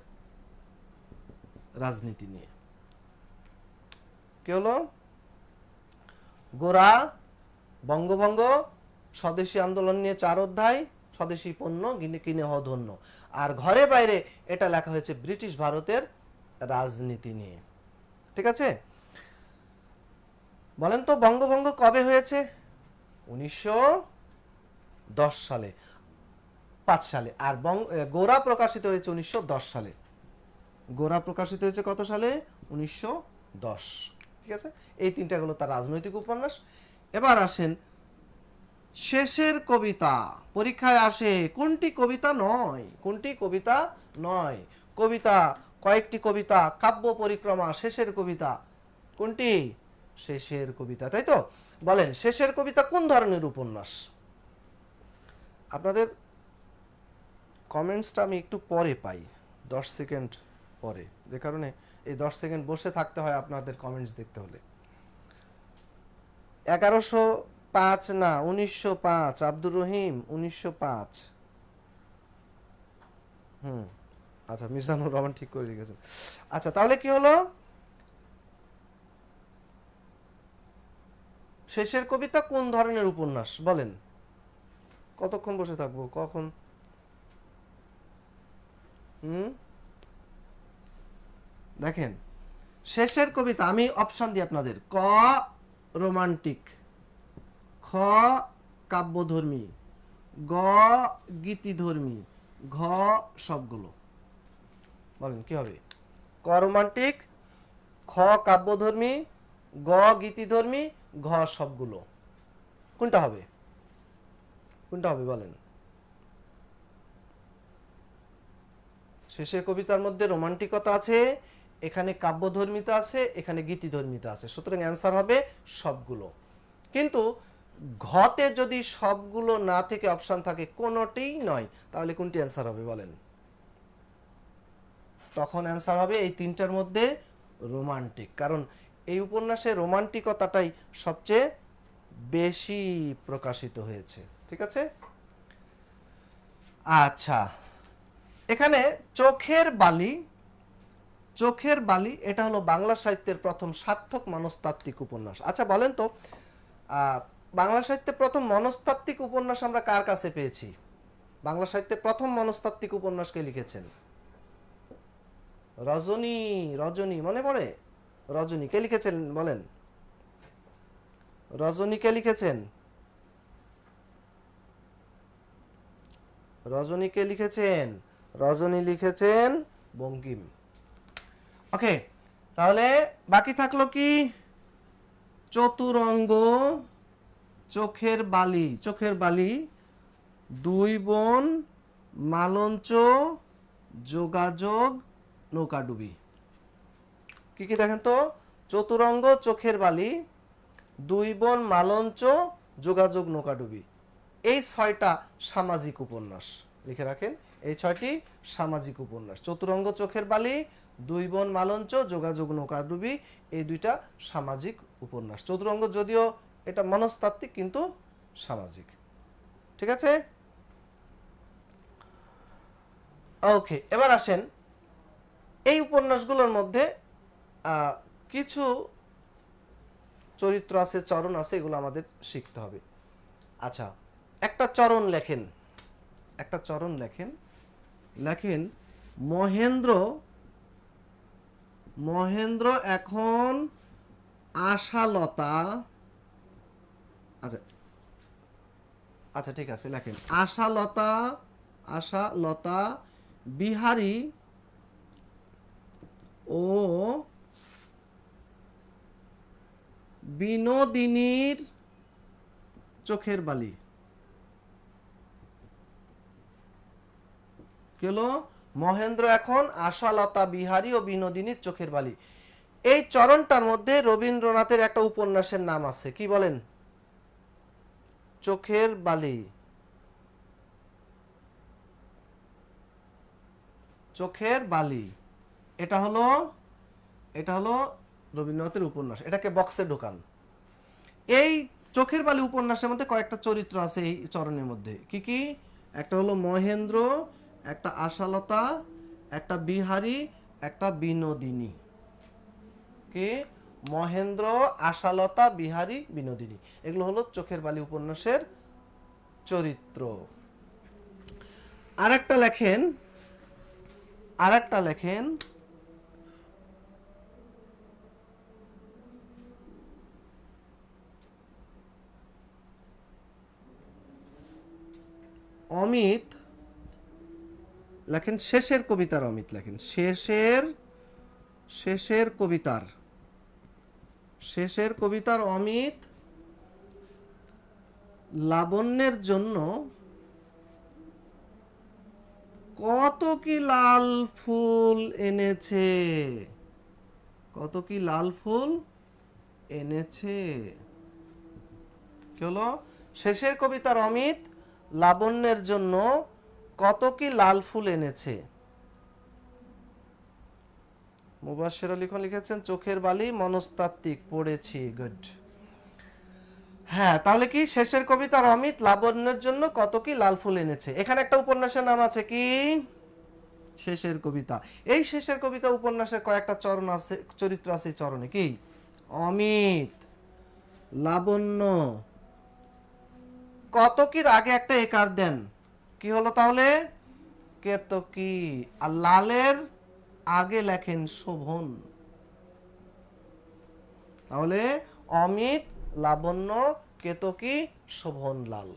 রাজনীতি নিয়ে। কি হলো? গোরা বঙ্গভঙ্গ, স্বদেশী আন্দোলন নিয়ে 4 অধ্যায়, স্বদেশী পণ্য কিনে হও ধন্য। আর ঘরে বাইরে এটা লেখা হয়েছে ব্রিটিশ ভারতের রাজনীতি নিয়ে। ঠিক আছে, বলেন তো বঙ্গভঙ্গ কবে হয়েছে? 1910 সালে, 5 সালে। আর গোরা প্রকাশিত হয়েছে 1910 সালে। গোরা প্রকাশিত হয়েছে কত সালে? 1910। ঠিক আছে, এই তিনটা হলো তার রাজনৈতিক উপন্যাস। এবার আসেন শেষের কবিতা। পরীক্ষায় আসে কোনটি কবিতা নয়, কোনটি কবিতা নয়। কবিতা কয়েকটি কবিতা, কাব্য পরিক্রমা, শেষের কবিতা, কোনটি? শেষের কবিতা, তাই তো? বলেন শেষের কবিতা কোন ধরনের উপন্যাস? আপনাদের কমেন্টসটা আমি একটু পরে পাই, 10 সেকেন্ড পরে, যে কারণে এই 10 সেকেন্ড বসে থাকতে হয় আপনাদের কমেন্টস দেখতে হলে। 1105 না 1905, আব্দুর রহিম 1905। আচ্ছা, মিজানুর রহমান ঠিক করে লিখেছেন। আচ্ছা, তাহলে কি হলো? শেষের কবিতা কোন ধরনের উপন্যাস বলেন? কতক্ষণ বসে থাকবো, কখন? দেখেন শেষের কবিতা, আমি অপশন দিই আপনাদের। ক রোমান্টিক, খ কাব্যধর্মী, গ গীতিধর্মী, ঘ সবগুলো। বলেন কি হবে? ক রোমান্টিক, খ কাব্যধর্মী, গ গীতিধর্মী, ঘ সবগুলো। কোনটা হবে? কোনটা হবে বলেন? শেষের কবিতার মধ্যে রোমান্টিকতা আছে, এখানে কাব্যধর্মিতা আছে, এখানে গীতিধর্মিতা আছে, সুতরাং অ্যান্সার হবে সবগুলো। কিন্তু ঘতে যদি সবগুলো না থেকে অপশন থাকে কোনোটিই নয়, তাহলে কোনটি অ্যান্সার হবে বলেন? তখন অ্যান্সার হবে এই তিনটার মধ্যে রোমান্টিক, কারণ এই উপন্যাসে রোমান্টিকতাটাই সবচেয়ে বেশি প্রকাশিত হয়েছে। ঠিক আছে, আচ্ছা, এখানে চোখের বালি, চোখের বালি এটা হলো বাংলা সাহিত্যের প্রথম সার্থক মনস্তাত্ত্বিক উপন্যাস। আচ্ছা বলেন তো বাংলা সাহিত্যে প্রথম মনস্তাত্ত্বিক উপন্যাস আমরা কার কাছে পেয়েছি? বাংলা সাহিত্যে প্রথম মনস্তাত্ত্বিক উপন্যাস কে লিখেছেন? রজনী, রজনী মনে পড়ে? রজনী কে লিখেছেন বলেন? রজনী কে লিখেছেন? রজনী কে লিখেছেন? রজনী লিখেছেন বঙ্কিম। ওকে, তাহলে বাকি থাকলো কি? চতুরঙ্গ, চোখের বালি, চোখের বালি, দুই বোন, মালঞ্চ, যোগাযোগ, নৌকাডুবি। কি কি দেখেন তো? চতুরঙ্গ, চোখের বালি, দুই বোন, মালঞ্চ, যোগাযোগ, নৌকাডুবি। এই 6টা সামাজিক উপন্যাস, লিখে রাখেন। এই 6টি সামাজিক উপন্যাস, চতুরঙ্গ, চোখের বালি, দুই বোন, মালঞ্চ, যোগাযোগ, নৌকাডুবি, এই 2টা সামাজিক উপন্যাস। চতুরঙ্গ যদিও এটা মনস্তাত্ত্বিক কিন্তু সামাজিক। ঠিক আছে, ওকে। এবার আসেন এই উপন্যাসগুলোর মধ্যে কিছু চরিত্র আছে, চরণ আছে, এগুলো আমাদের শিখতে হবে। আচ্ছা, একটা চরণ লেখেন, একটা চরণ লেখেন। লেখেন মহেন্দ্র, মহেন্দ্র এখন আশালতা, আচ্ছা আচ্ছা ঠিক আছে, লেখেন আশালতা, আশালতা, বিহারী ও বিনোদিনীর চোখের বালি। হলো মহেন্দ্র এখন আশালতা, বিহারী ও বিনোদিনীর চোখের বালি। এই চরণটার মধ্যে রবীন্দ্রনাথের একটা উপন্যাসের নাম আছে, কি বলেন? চোখের বালি। চোখের বালি এটা হলো রবীন্দ্রনাথের উপন্যাস, এটাকে বক্সে ঢোকান। এই চোখের বালি উপন্যাসের মধ্যে কয়েকটা চরিত্র আছে এই চরণের মধ্যে, কি কি? একটা হলো মহেন্দ্র, একটা আশালতা, একটা বিহারী, একটা বিনোদিনী। কি? মহেন্দ্র, আশালতা, বিহারী, বিনোদিনী, এগুলো হলো চোখের বালি উপন্যাসের চরিত্র। আরেকটা লেখেন অমিত লেখেন শেষের কবিতার অমিত লেখেন শেষের কবিতার অমিত লাবণ্যের জন্য কত কি লাল ফুল এনেছে, কত কি লাল ফুল এনেছে। কি হলো? শেষের কবিতার অমিত লাবণ্যের জন্য কত কি লাল ফুল এনেছে। মুবাশশির আলী খান লিখেছেন চোখের বালি মনস্তাত্ত্বিক, পড়েছি, গুড। হ্যাঁ, তাহলে কি শেষের কবিতার অমিত লাবণ্যের জন্য কত কি লাল ফুল এনেছে। এখানে একটা উপন্যাসের নাম আছে কি? শেষের কবিতা। এই শেষের কবিতা উপন্যাসের কয়েকটা চরণ আছে, চরিত্র আছে। চরণে কি? অমিত, লাবণ্য, কত কি আগে একটা একার দেন, কি হলো তাহলে? কেতকী। আর লালের আগে লেখেন শোভন। তাহলে অমিত, লাবণ্য, কেতকী, শোভন, লাল।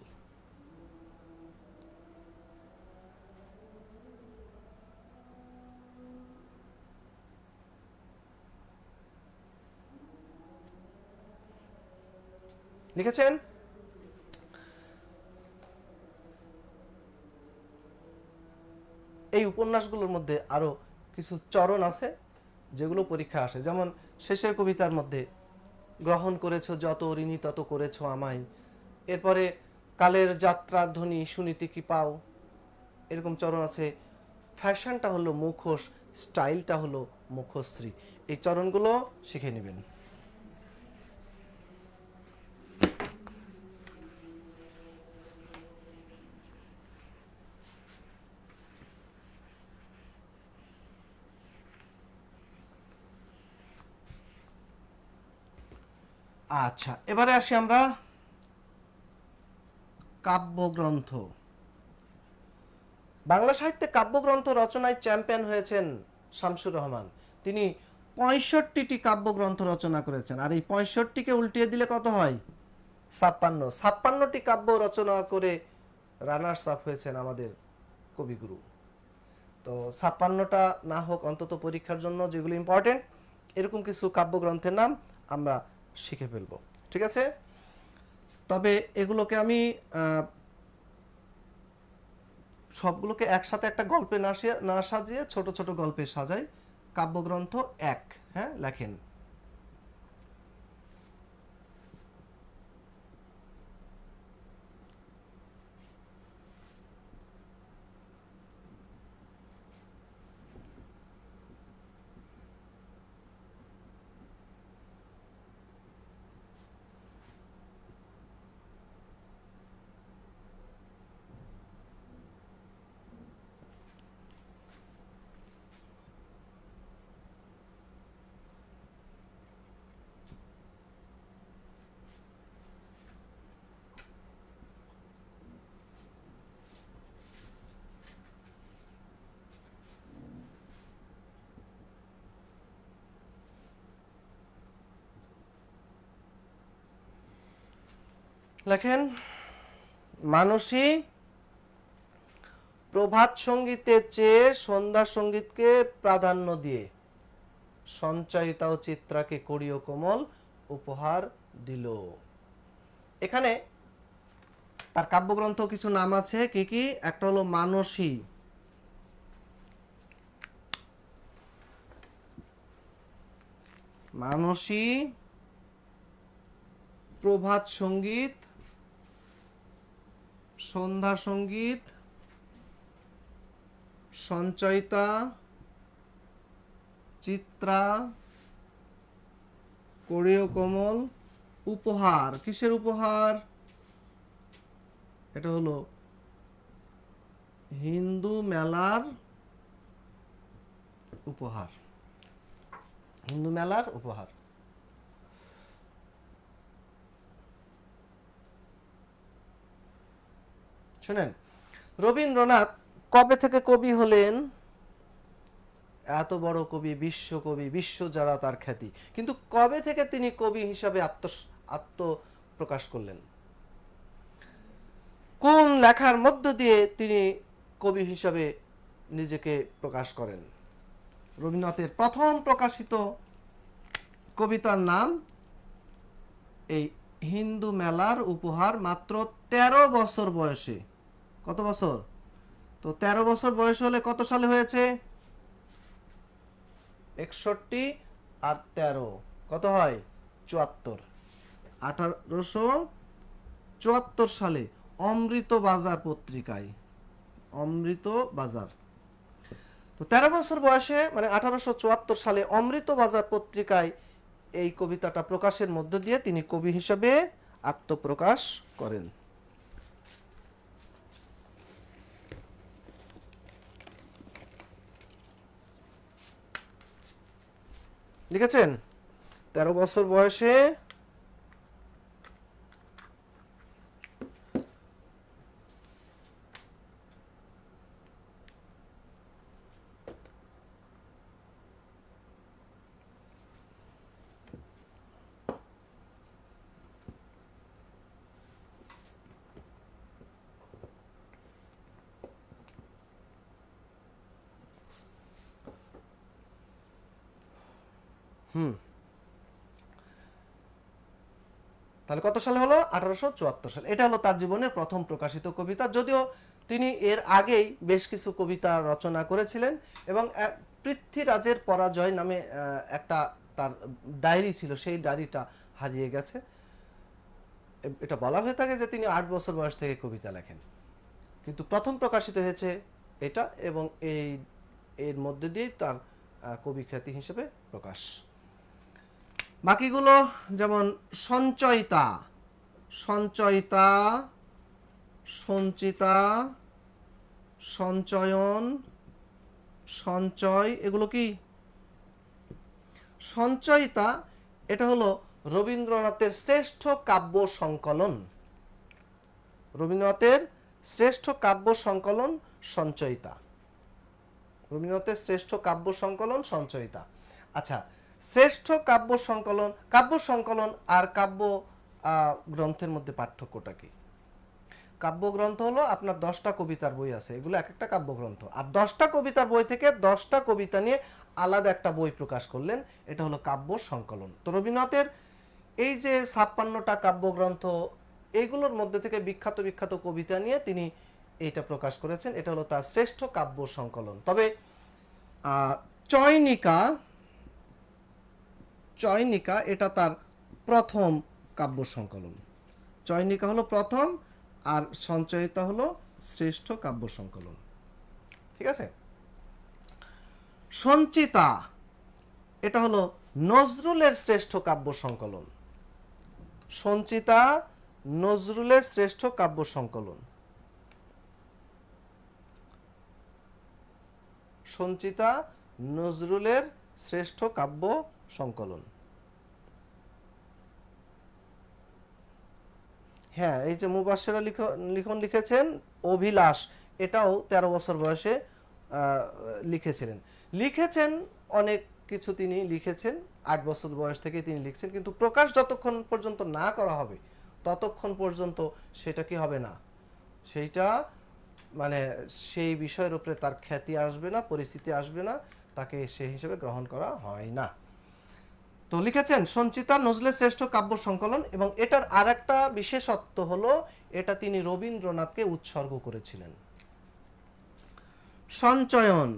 লিখেছেন? এই উপন্যাসগুলোর মধ্যে আরো কিছু চরণ আছে যেগুলো পরীক্ষা আসে। যেমন শেষের কবিতার মধ্যে গ্রহণ করেছো যত ঋণী তত করেছো আমায়, এরপরে কালের যাত্রার ধ্বনি শুনিতে কি পাও, এরকম চরণ আছে। ফ্যাশনটা হলো মুখোশ, স্টাইলটা হলো মুখশ্রী। এই চরণগুলো শিখে নেবেন। আচ্ছা, এবারে আসি আমরা কাব্যগ্রন্থ। বাংলা সাহিত্যে কাব্যগ্রন্থ রচনায় চ্যাম্পিয়ন হয়েছেন শামসুর রহমান। তিনি 65টি কাব্যগ্রন্থ রচনা করেছেন। আর এই 65কে উল্টিয়ে দিলে কত হয়? 56। 56টি কাব্য রচনা করে রানার্স আপ হয়েছেন আমাদের কবিগুরু। তো 56টা না হোক, অন্তত পরীক্ষার জন্য যেগুলো ইম্পর্টেন্ট, এরকম কিছু কাব্যগ্রন্থের নাম আমরা শিখে ফেলব। ঠিক আছে? তবে এগুলোকে আমি সবগুলোকে একসাথে একটা গল্পে না সাজিয়ে ছোট ছোট গল্পে সাজাই। কাব্যগ্রন্থ 1, হ্যাঁ লেখেন। লেখেন মানসী প্রভাত সঙ্গীতের চেয়ে সন্ধ্যা সঙ্গীতকে প্রাধান্য দিয়ে সঞ্চয়িতা ও চিত্রাকে করিও কোমল উপহার দিল। এখানে তার কাব্যগ্রন্থ কিছু নাম আছে। কি কি? একটা হলো মানসী, মানসী, প্রভাত সঙ্গীত, সন্ধ্যা সঙ্গীত, সঞ্চয়িতা, চিত্রা, করিও কোমল, উপহার। কিসের উপহার? এটা হলো হিন্দু মেলার উপহার। হিন্দু মেলার উপহার। শুনেন, রবীন্দ্রনাথ কবে থেকে কবি হলেন? এত বড় কবি, বিশ্বকবি, বিশ্ব যারা তার খ্যাতি, কিন্তু কবে থেকে তিনি কবি হিসাবে আত্মপ্রকাশ করলেন? কোন লেখার মধ্য দিয়ে তিনি কবি হিসাবে নিজেকে প্রকাশ করেন? রবীন্দ্রনাথের প্রথম প্রকাশিত কবিতার নাম এই হিন্দু মেলার উপহার, মাত্র 13 বছর বয়সে। কত বছর? তো 13 বছর বয়স হলে কত সালে হয়েছে? 61 আর 13 কত হয়? 74। 1874 সালে অমৃত বাজার পত্রিকায়, অমৃত বাজার, তো 13 বছর বয়সে মানে 1874 সালে অমৃত বাজার পত্রিকায় এই কবিতাটা প্রকাশের মধ্য দিয়ে তিনি কবি হিসেবে আত্মপ্রকাশ করেন। লিখেছেন 13 বছর বয়সে তাহলে কত সালে হলো? 1874 সালে। এটা হলো তার জীবনের প্রথম প্রকাশিত কবিতা, যদিও তিনি এর আগেই বেশ কিছু কবিতা রচনা করেছিলেন এবং পৃথ্বীরাজের পরাজয় নামে একটা তার ডায়েরি ছিল, সেই ডায়েরিটা হারিয়ে গেছে। এটা বলা হয়ে থাকে যে তিনি 8 বছর বয়স থেকে কবিতা লেখেন, কিন্তু প্রথম প্রকাশিত হয়েছে এটা এবং এর মধ্যে দিয়ে তার কবি খ্যাতি হিসেবে প্রকাশ। বাকিগুলো যেমন সঞ্চয়িতা, সঞ্চয়িতা, সঞ্চিতা, সঞ্চয়ন, সঞ্চয়, এগুলো কি? সঞ্চয়িতা এটা হলো রবীন্দ্রনাথের শ্রেষ্ঠ কাব্য সংকলন। রবীন্দ্রনাথের শ্রেষ্ঠ কাব্য সংকলন সঞ্চয়িতা। রবীন্দ্রনাথের শ্রেষ্ঠ কাব্য সংকলন সঞ্চয়িতা। আচ্ছা, শ্রেষ্ঠ কাব্য সংকলন আর কাব্য গ্রন্থের মধ্যে পার্থক্যটা কি? কাব্যগ্রন্থ হলো আপনার 10টা কবিতার বই আছে, এগুলো এক একটা কাব্যগ্রন্থ। আর 10টা কবিতার বই থেকে 10টা কবিতা নিয়ে আলাদা একটা বই প্রকাশ করলেন, এটা হলো কাব্য সংকলন। তো রবীন্দ্রনাথের এই যে 56টা কাব্যগ্রন্থ, এইগুলোর মধ্যে থেকে বিখ্যাত বিখ্যাত কবিতা নিয়ে তিনি এইটা প্রকাশ করেছেন, এটা হলো তার শ্রেষ্ঠ কাব্য সংকলন। তবে চয়নিকা, চয়নিকা এটা তার প্রথম কাব্য সংকলন। চয়নিকা হলো প্রথম আর সঞ্চয়িতা হলো শ্রেষ্ঠ কাব্য সংকলন। ঠিক আছে? সঞ্চিতা এটা হলো নজরুলের শ্রেষ্ঠ কাব্য সংকলন। সঞ্চিতা নজরুলের শ্রেষ্ঠ কাব্য সংকলন। সঞ্চিতা নজরুলের শ্রেষ্ঠ কাব্য সংকলন। হ্যাঁ, এই যে মুবাশশিরা লিখন লিখেছেন অভিলাষ, এটাও 13 বছর বয়সে লিখেছিলেন। লিখেছেন অনেক কিছু, তিনি লিখেছেন 8 বছর বয়স থেকে তিনি লিখছেন, কিন্তু প্রকাশ যতক্ষণ পর্যন্ত না করা হবে ততক্ষণ পর্যন্ত সেটা কি হবে না, সেইটা মানে সেই বিষয়ের উপরে তার খ্যাতি আসবে না, পরিস্থিতি আসবে না, তাকে সেই হিসেবে গ্রহণ করা হয় না। তো লিখেছেন সঞ্চিতা নজরুলের শ্রেষ্ঠ কাব্য সংকলন, এবং এটার আরেকটা বিশেষত্ব হলো এটা তিনি রবীন্দ্রনাথকে উৎসর্গ করেছিলেন। সঞ্চয়ন,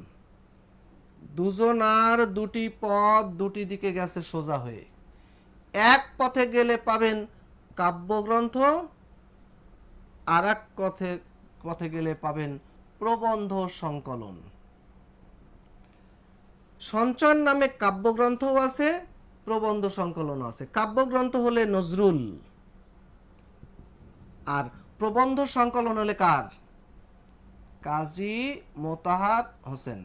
দুজনার দুটি পথ দুটি দিকে গেছে সোজা হয়ে, এক পথে গেলে পাবেন কাব্যগ্রন্থ, আর এক পথে গেলে পাবেন প্রবন্ধ সংকলন। সঞ্চয়ন নামে কাব্যগ্রন্থও আছে, প্রবন্ধ সংকলন আছে। কাব্যগ্রন্থ হলে নজরুল, আর প্রবন্ধ সংকলন হলে কার? কাজী মোতাহার হোসেন।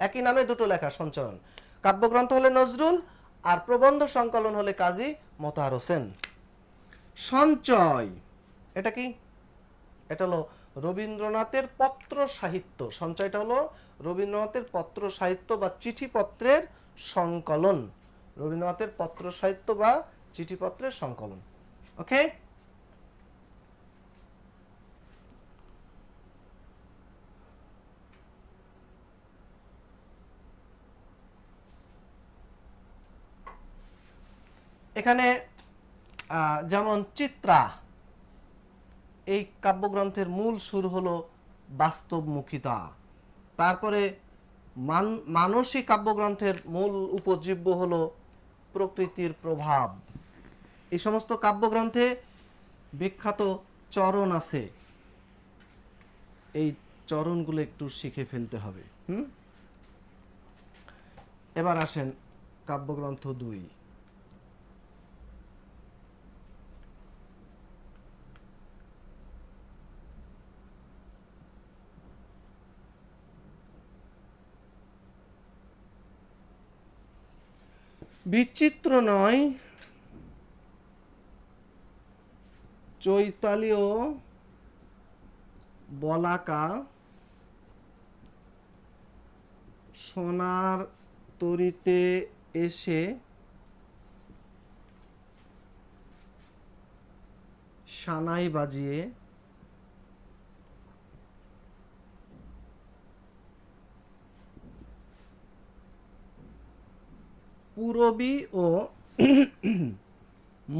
একই নামে দুটো লেখা সঞ্চয়ন। কাব্যগ্রন্থ হলে নজরুল আর প্রবন্ধ সংকলন হলে কাজী মোতাহার হোসেন। সঞ্চয় এটা কি? এটা হলো রবীন্দ্রনাথের পত্র সাহিত্য। সঞ্চয়টা হলো রবীন্দ্রনাথের পত্র সাহিত্য বা চিঠিপত্রের সংকলন। রবীন্দ্রনাথের পত্র সাহিত্য বা চিঠিপত্রের সংকলন। ওকে, এখানে যেমন চিত্রা, এই কাব্যগ্রন্থের মূল সুর হলো বাস্তবমুখিতা। তারপরে মানসী কাব্যগ্রন্থের মূল উপজীব্য হলো প্রকৃতির প্রভাব। এই সমস্ত কাব্যগ্রন্থে বিখ্যাত চরণ আছে, এই চরণগুলো একটু শিখে ফেলতে হবে। এবার আসেন কাব্যগ্রন্থ 2। বিচিত্র নয় চৈতালীয় বলাকা সোনার তরিতে এসে সানাই বাজিয়ে পূরবী ও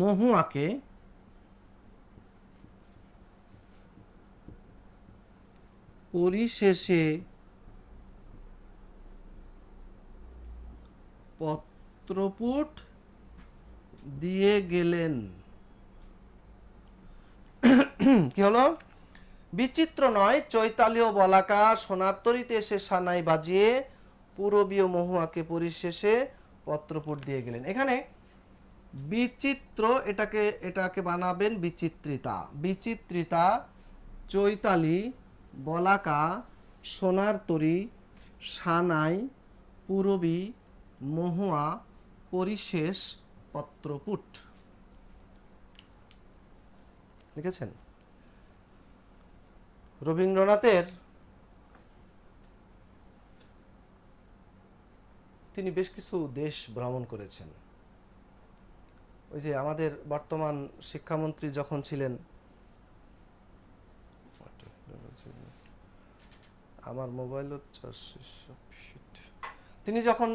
মহুয়াকে পরিশেষে পত্রপুট দিয়ে গেলেন। কি হলো? বিচিত্র নয় চৈতালীয় বলাকা সোনার তরিতে এসে সানাই বাজিয়ে পূরবীয় মহুয়াকে পরিশেষে পত্রপুট দিয়ে গেলেন। এখানে বিচিত্র, এটাকে বানাবেন বিচিত্রিতা। বিচিত্রিতা, চৈতালি, বলাকা, সোনার তরি, সানাই, পূরবী, মহুয়া, পরিশেষ, পত্রপুট। লিখেছেন? রবীন্দ্রনাথের তিনি বেশ কিছু দেশ ভ্রমণ করেছেন। ওই যে আমাদের বর্তমান শিক্ষামন্ত্রী যখন ছিলেন, আমার মোবাইল তিনি যখন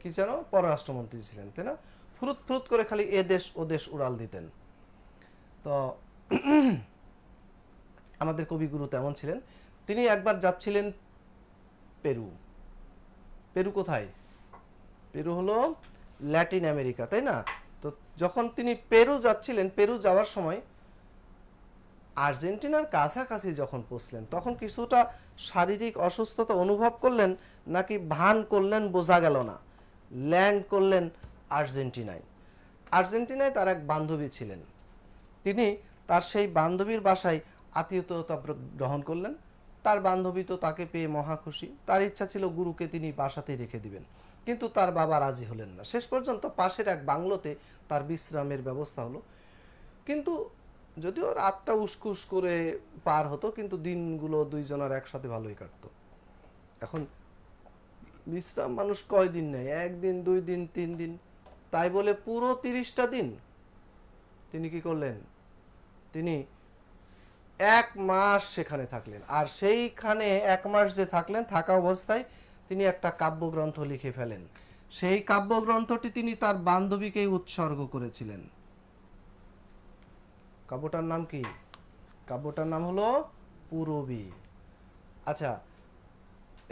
কি যেন পররাষ্ট্রমন্ত্রী ছিলেন, তাই না? ফুরুত ফুরুত করে খালি এ দেশ ও দেশ উড়াল দিতেন। তো আমাদের কবিগুরু তেমন ছিলেন। তিনি একবার যাচ্ছিলেন পেরু। পেরু কোথায়? পেরু হলো ল্যাটিন আমেরিকা, তাই না? তো যখন তিনি পেরু যাচ্ছিলেন, পেরু যাওয়ার সময় আর্জেন্টিনার কাছাকাছি যখন পৌঁছলেন, তখন কিছুটা শারীরিক অসুস্থতা অনুভব করলেন, নাকি ভান করলেন বোঝা গেল না। ল্যান্ড করলেন আর্জেন্টিনায়। আর্জেন্টিনায় তার এক বান্ধবী ছিলেন। তিনি তার সেই বান্ধবীর বাসায় আতিথেয়তা গ্রহণ করলেন। তার বান্ধবী তো তাকে পেয়ে মহা খুশি। তার ইচ্ছা ছিল গুরুকে তিনি বাসাতেই রেখে দিবেন, কিন্তু তার বাবা রাজি হলেন না। শেষ পর্যন্ত পাশের এক বাংলোতে তার বিশ্রামের ব্যবস্থা হলো। কিন্তু যদিও রাতটা উস্কুস করে পার হতো, কিন্তু দিনগুলো দুইজনের একসাথে ভালোই কাটতো। এখন বিশ্রাম মানুষ কয়দিন নেয়? 1 দিন, 2 দিন, 3 দিন, তাই বলে পুরো 30টা দিন তিনি কি করলেন? তিনি 1 মাস সেখানে থাকলেন। আর সেইখানে 1 মাস যে থাকলেন, থাকা অবস্থায় তিনি একটা কাব্যগ্রন্থ লিখে ফেলেন। সেই কাব্যগ্রন্থটি তিনি তার বান্ধবীকেই উৎসর্গ করেছিলেন। কাব্যটার নাম কি? কাব্যটার নাম হলো পূরবী। আচ্ছা,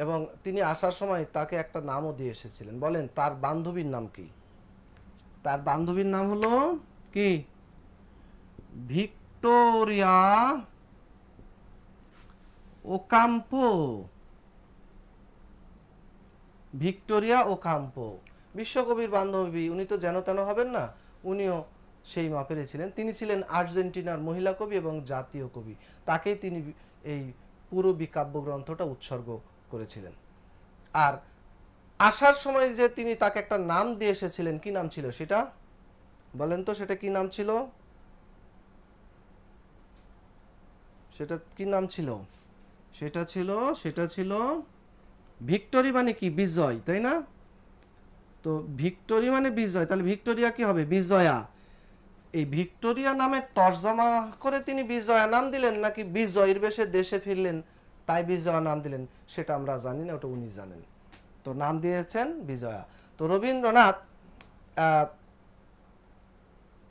এবং তিনি আসার সময় তাকে একটা নামও দিয়ে এসেছিলেন। বলেন তার বান্ধবীর নাম কি? তার বান্ধবীর নাম হলো কি? Victoria Ocampo. ভিক্টোরিয়া ওকাম্পো বিশ্বকবির বান্ধবী। উনি তো যেন তেন হবেন না, উনিও সেই মাপেরই ছিলেন। তিনি ছিলেন আর্জেন্টিনার মহিলা কবি এবং জাতীয় কবি। তাকেই তিনি এই পূরবী কাব্যগ্রন্থটা উৎসর্গ করেছিলেন। আর আসার সময় যে তিনি তাকে একটা নাম দিয়ে এসেছিলেন, কি নাম ছিল সেটা বলেন তো? সেটা কি নাম ছিল? সেটা কি নাম ছিল? সেটা ছিল ভিক্টোরি, মানে কি? বিজয়, তাই না? তো ভিক্টোরি মানে বিজয়, তাহলে ভিক্টোরিয়া কি হবে? বিজয়া। এই ভিক্টোরিয়া নামে তর্জমা করে তিনি বিজয়া নাম দিলেন, নাকি বিজয়ের বেশে দেশে ফিরলেন তাই বিজয়া নাম দিলেন, সেটা আমরা জানি না, ওটা উনি জানেন। তো নাম দিয়েছেন বিজয়া। তো রবীন্দ্রনাথ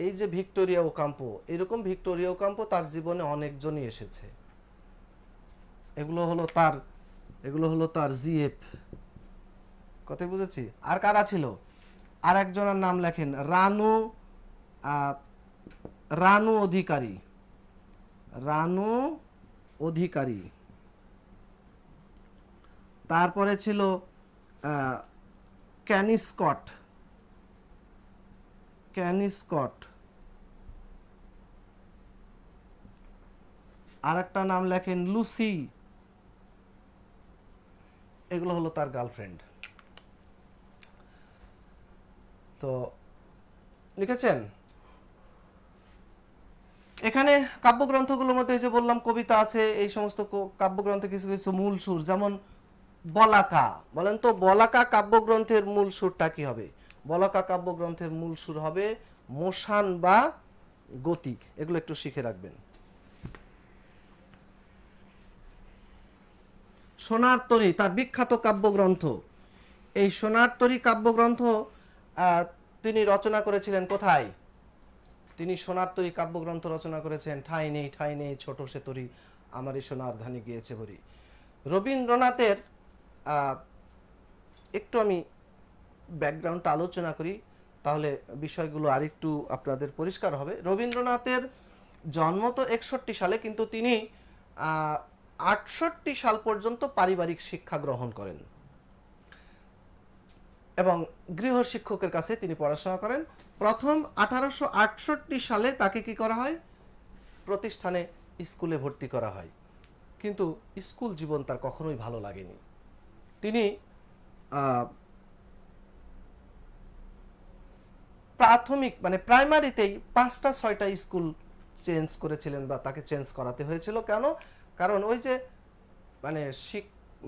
এই যে ভিক্টোরিয়া ওকাম্পো, এরকম ভিক্টোরিয়া ওকাম্পো তার জীবনে অনেকজনই এসেছে। এগুলো হলো তার জিএফ। কথা বুঝেছি? আর কারা ছিল? আর একজনের নাম লেখেন রানু অধিকারী। রানু অধিকারী। তারপরে ছিল ক্যানি স্কট। আর একটা নাম লেখেন লুসি। এগুলো হলো তার গার্লফ্রেন্ড। তো লিখেছেন এখানে কাব্যগ্রন্থগুলোর মধ্যে যে বললাম কবিতা আছে, এই সমস্ত কাব্যগ্রন্থে কিছু কিছু মূল সুর, যেমন বলাকা। বলেন তো বলাকা কাব্যগ্রন্থের মূল সুরটা কি হবে? বলাকা কাব্যগ্রন্থের মূল সুর হবে মোশান বা গতি। এগুলো একটু শিখে রাখবেন। সোনার তরী তার বিখ্যাত কাব্যগ্রন্থ। এই সোনার তরী কাব্যগ্রন্থ তিনি রচনা করেছিলেন কোথায়? তিনি সোনার তরী কাব্যগ্রন্থ রচনা করেছেন ঠাঁই নেই ছোট সে তরী আমারই সোনার ধানে গিয়েছে ভরি। রবীন্দ্রনাথের একটু আমি ব্যাকগ্রাউন্ডটা আলোচনা করি, তাহলে বিষয়গুলো আরেকটু আপনাদের পরিষ্কার হবে। রবীন্দ্রনাথের জন্ম তো 61 সালে, কিন্তু তিনি 68 সাল পর্যন্ত পারিবারিক শিক্ষা গ্রহণ করেন এবং গৃহ শিক্ষকের কাছে তিনি পড়াশোনা করেন। প্রথম 1868 সালে তাকে কি করা হয়? প্রতিষ্ঠানে স্কুলে ভর্তি করা হয়, কিন্তু স্কুল জীবন তার কখনোই ভালো লাগেনি। তিনি প্রাথমিক মানে প্রাইমারিতেই 5টা 6টা স্কুল চেঞ্জ করেছিলেন, বা তাকে চেঞ্জ করাতে হয়েছিল। কেন? কারণ ওই যে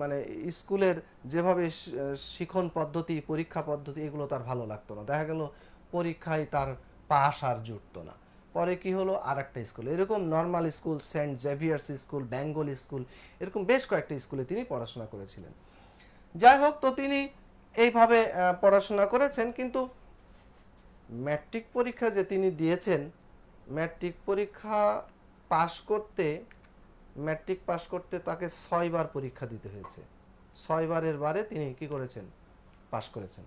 মানে স্কুলের যেভাবে শিখন পদ্ধতি, পরীক্ষা পদ্ধতি, এগুলো তার ভালো লাগতো না। দেখা গেল পরীক্ষায় তার পাস আর জুটতো না। পরে কি হলো, আর একটা স্কুল, এরকম normal school, saint Xavier's school, Bengal school, এরকম বেশ কয়েকটা স্কুলে তিনি পড়াশোনা করেছিলেন। যাই হোক, তো তিনি এইভাবে পড়াশোনা করেছেন, কিন্তু ম্যাট্রিক পরীক্ষা যে তিনি দিয়েছেন, ম্যাট্রিক পাস করতে তাকে 6 বার পরীক্ষা দিতে হয়েছে। 6 বারের বারে তিনি কি করেছেন? পাস করেছেন।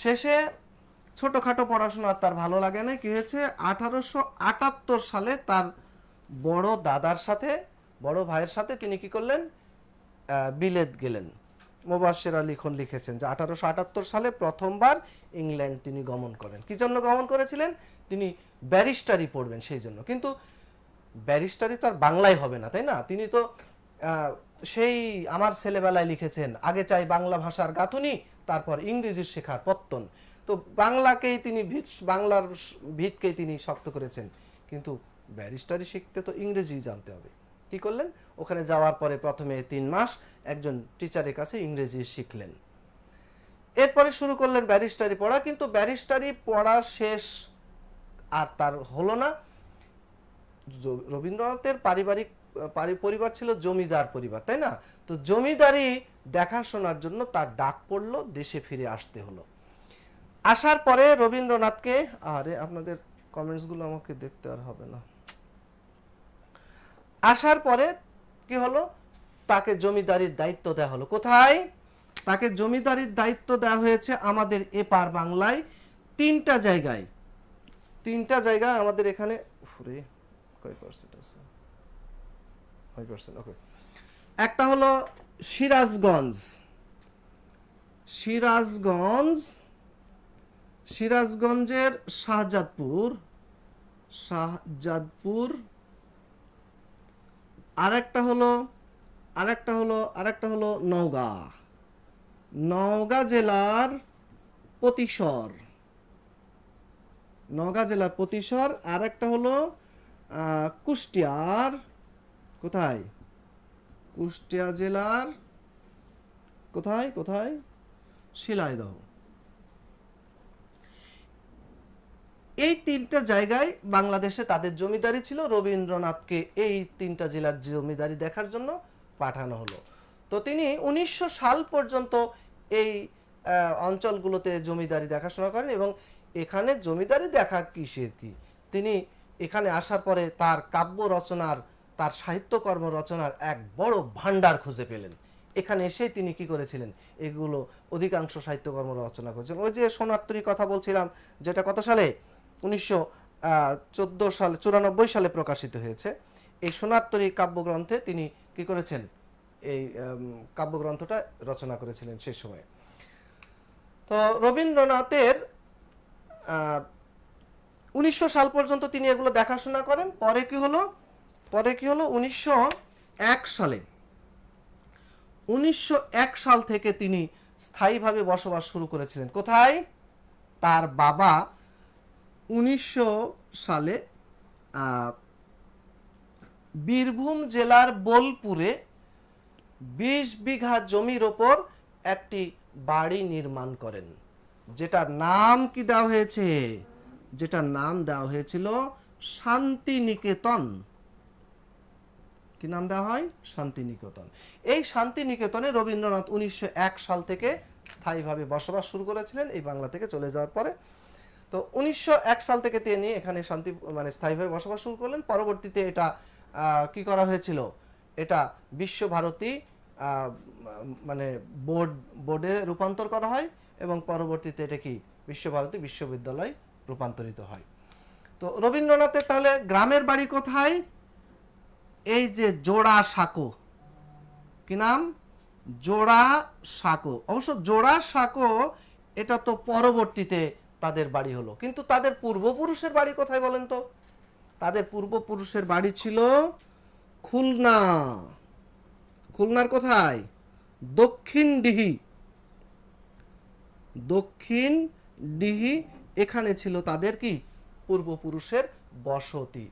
শেষে ছোটখাটো পড়াশোনা তার ভালো লাগে না। কি হয়েছে? 1878 সালে তার বড় ভাইয়ের সাথে তিনি কি করলেন? বিলেত গেলেন। মুবাশশির আলী খান লিখেছেন যে 1878 সালে প্রথমবার ইংল্যান্ড তিনি গমন করেন। কি জন্য গমন করেছিলেন? তিনি ব্যারিস্টারি পড়বেন সেই জন্য। কিন্তু ব্যারিস্টারি তো আর বাংলায় হবে না, তাই না? তিনি তো সেই আমার ছেলেবেলায় লিখেছেন, আগে চাই বাংলা ভাষার গাঁথুনি, তারপর ইংরেজি শেখার পত্তন। তো বাংলার ভিতকেই তিনি শক্ত করেছেন, কিন্তু ব্যারিস্টারি শিখতে তো ইংরেজি জানতে হবে। কি করলেন? ওখানে যাওয়ার পরে প্রথমে 3 মাস একজন টিচারের কাছে ইংরেজি শিখলেন। এরপরে শুরু করলেন ব্যারিস্টারি পড়া, কিন্তু ব্যারিস্টারি পড়া শেষ আর তার হলো না। রবীন্দ্রনাথের পরিবার ছিল জমিদার পরিবার, তাই না? তো জমিদারি দেখাশোনার জন্য তার ডাক পড়লো, দেশে ফিরে আসতে হলো। আসার পরে রবীন্দ্রনাথকে, আপনাদের কমেন্টসগুলো আমাকে দেখতে আর হবে না। আসার পরে কি হলো? তাকে জমিদারির দায়িত্ব দেওয়া হলো। কোথায়? তাকে জমিদারির দায়িত্ব দেওয়া হয়েছে আমাদের এপার বাংলায় 3টা জায়গায়। 3টা জায়গা আমাদের এখানে। কয় পার্সেন্ট আছে? 5%। ওকে। একটা হলো সিরাজগঞ্জের শাহজাদপুর। আরেকটা হলো নওগাঁ জেলার প্রতিশর। আরেকটা হলো কুষ্টিয়ার, কোথায়? কুষ্টিয়া জেলার কোথায়? শিলাইদহ। এই 3টা জায়গায় বাংলাদেশে তাদের জমিদারি ছিল। রবীন্দ্রনাথকে এই 3টা জেলার জমিদারি দেখার জন্য পাঠানো হলো। তো তিনি 1900 সাল পর্যন্ত এই অঞ্চলগুলোতে জমিদারি দেখাশোনা করেন, এবং এখানে জমিদারি দেখা কিসের কি, তিনি এখানে আসার পরে তার কাব্য রচনার, তার সাহিত্যকর্ম রচনার এক বড় ভান্ডার খুঁজে পেলেন। এখানে এসে তিনি কি করেছিলেন, এগুলো অধিকাংশ সাহিত্যকর্ম রচনা করেছেন। ওই যে সোনার কথা বলছিলাম, যেটা কত সালে 1914 সালে 94 সালে প্রকাশিত হয়েছে, এই সোনার কাব্যগ্রন্থে তিনি কি করেছেন, এই কাব্যগ্রন্থটা রচনা করেছিলেন সেই সময়ে। তো রবীন্দ্রনাথের 1900 সাল পর্যন্ত তিনি এগুলো দেখাশোনা করেন। পরে কি হলো 1901 সাল থেকে তিনি স্থায়ীভাবে বসবাস শুরু করেছিলেন। কোথায়? তার বাবা 1900 সালে বীরভূম জেলার বোলপুরে 20 বিঘা জমির ওপর একটি বাড়ি নির্মাণ করেন, যেটার নাম কি দেওয়া হয়েছে, যেটার নাম দেওয়া হয়েছিল শান্তিনিকেতন। কি নাম দেওয়া হয়? শান্তিনিকেতন। এই শান্তিনিকেতনে রবীন্দ্রনাথ 1901 সাল থেকে স্থায়ীভাবে বসবাস শুরু করেছিলেন এই বাংলা থেকে চলে যাওয়ার পরে। তো 1901 সাল থেকে তিনি এখানে স্থায়ীভাবে বসবাস শুরু করলেন। পরবর্তীতে এটা কি করা হয়েছিল, এটা বিশ্বভারতী বোর্ডে রূপান্তর করা হয় এবং পরবর্তীতে এটা কি বিশ্বভারতী বিশ্ববিদ্যালয় রূপান্তরিত হয়। তো রবীন্দ্রনাথের তাহলে গ্রামের বাড়ি কোথায়? এই যে জোড়াসাঁকো। কি নাম? জোড়াসাঁকো। অবশ্য জোড়াসাঁকো এটা তো পরবর্তীতে তাদের বাড়ি হলো, কিন্তু তাদের পূর্বপুরুষের বাড়ি কোথায় বলেন তো? তাদের পূর্বপুরুষের বাড়ি ছিল খুলনা। খুলনার কোথায়? দক্ষিণ ডিহি। এখানে ছিল তাদের কি পূর্বপুরুষের বসতি।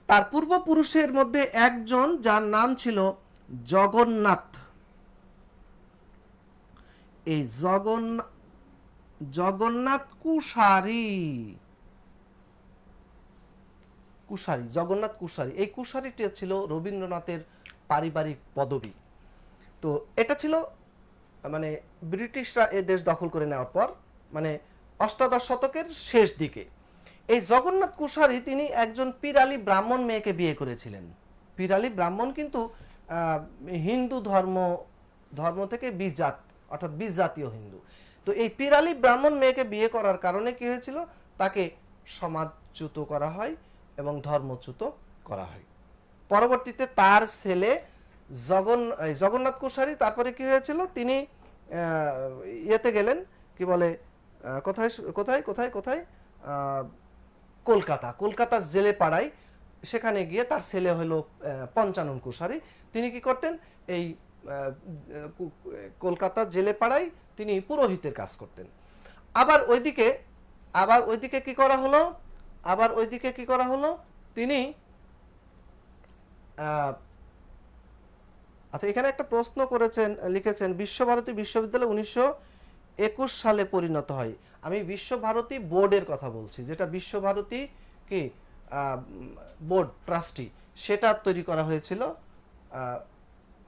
তার পূর্বপুরুষের মধ্যে একজন যার নাম ছিল জগন্নাথ। এই জগন্নাথ জগন্নাথ কুশারী। এই কুশারীটি ছিল রবীন্দ্রনাথের পারিবারিক পদবী। তো এটা ছিল ব্রিটিশরা এই দেশ দখল করে নেওয়ার পর অষ্টাদশ শতকের শেষ দিকে এই জগন্নাথ কুশারী তিনি একজন পিরালি ব্রাহ্মণ মেয়েকে বিয়ে করেছিলেন। পিরালি ব্রাহ্মণ কিন্তু হিন্দু ধর্ম থেকে বীজজাত, অর্থাৎ বীজজাতীয় হিন্দু। তো এই পিরালি ব্রাহ্মণ মেয়েকে বিয়ে করার কারণে কি হয়েছিল, তাকে সমাজচ্যুত করা হয় এবং ধর্মচ্যুত করা হয়। পরবর্তীতে তার ছেলে জগন্নাথ কুশারী তারপরে কি হয়েছিল, তিনি ইয়েতে গেলেন, কি বলে, কোথায় কলকাতার জেলে পাড়ায়, সেখানে গিয়ে তার ছেলে হলো পঞ্চানন কুশারী। তিনি কি করতেন, এই কলকাতার জেলে পাড়ায় তিনি পুরোহিতের কাজ করতেন। আবার ওইদিকে কি করা হলো, তিনি আচ্ছা এখানে একটা প্রশ্ন লিখেছেন বিশ্বভারতী বিশ্ববিদ্যালয় 1921 সালে পরিণত হয়। আমি বিশ্বভারতী বোর্ডের কথা বলছি, যেটা বিশ্বভারতী কি বোর্ড ট্রাস্টি, সেটা তৈরি করা হয়েছিল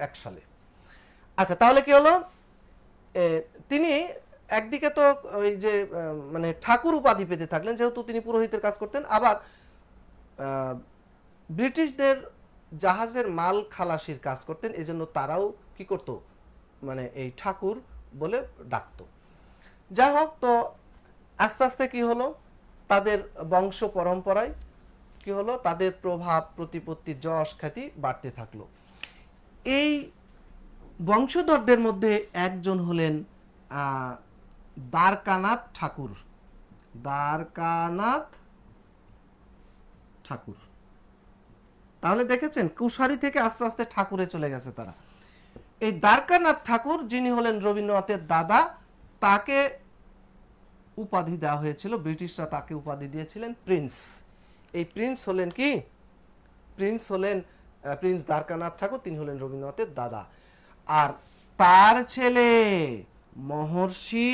1 সালে। আচ্ছা তাহলে কি হলো, তিনি একদিকে তো ওই যে ঠাকুর উপাধি পেতে থাকলেন, যেহেতু তিনি পুরোহিতের কাজ করতেন। আবার ব্রিটিশদের জাহাজের মাল খালাসির কাজ করতেন, এজন্য তারাও কি করত, এই ঠাকুর বলে ডাকতো। যাই হোক, তো আস্তে আস্তে কি হলো, তাদের বংশ পরম্পরায় কি হলো, তাদের প্রভাব প্রতিপত্তি যশ খ্যাতি বাড়তে থাকলো। এই বংশধরদের মধ্যে একজন হলেন দ্বারকানাথ ঠাকুর। তাহলে দেখেছেন, কুশারী থেকে আস্তে আস্তে ঠাকুরে চলে গেছে তারা। এই দ্বারকানাথ ঠাকুর, যিনি হলেন রবীন্দ্রনাথের দাদা, তাকে উপাধি দেওয়া হয়েছিল, ব্রিটিশরা তাকে উপাধি দিয়েছিলেন প্রিন্স। এই প্রিন্স দ্বারকানাথ ঠাকুর, তিনি হলেন রবীন্দ্রনাথের দাদা। আর তার ছেলে মহর্ষি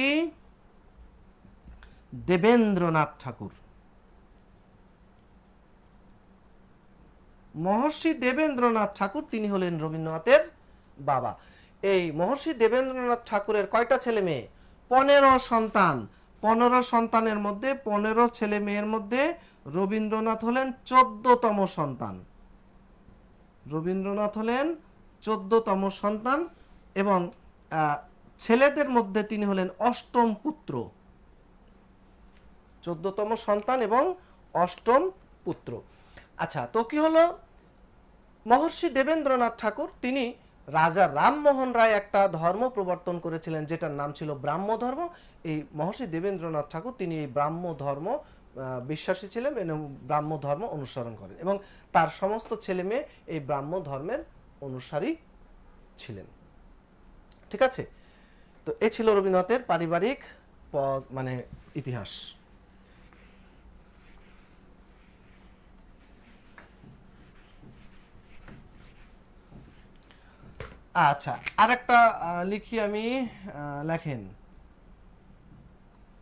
দেবেন্দ্রনাথ ঠাকুর, তিনি হলেন রবীন্দ্রনাথের বাবা। এই মহর্ষি দেবেন্দ্রনাথ ঠাকুরের কয়টা ছেলে মেয়ে? 15 সন্তান। 15 সন্তানের মধ্যে 15 ছেলে মেয়ের মধ্যে রবীন্দ্রনাথ হলেন 14তম সন্তান। রবীন্দ্রনাথ হলেন 14তম সন্তান এবং ছেলেদের মধ্যে তিনি হলেন 8ম পুত্র। 14তম সন্তান এবং 8ম পুত্র। আচ্ছা, তো কি হলো, মহর্ষি দেবেন্দ্রনাথ ঠাকুর তিনি রাজা রামমোহন রায় একটা ধর্ম প্রবর্তন করেছিলেন যেটার নাম ছিল ব্রাহ্ম ধর্ম। এই মহর্ষি দেবেন্দ্রনাথ ঠাকুর তিনি এই ব্রাহ্ম ধর্ম বিশ্বাসী ছিলেন এবং ব্রাহ্ম ধর্ম অনুসরণ করেন এবং তার সমস্ত ছেলে মেয়ে এই ব্রাহ্ম ধর্মের অনুসারী ছিলেন। ঠিক আছে, তো এ ছিল রবীন্দ্রনাথের পারিবারিক মানে ইতিহাস। আচ্ছা, আরেকটা লিখি আমি। লেখেন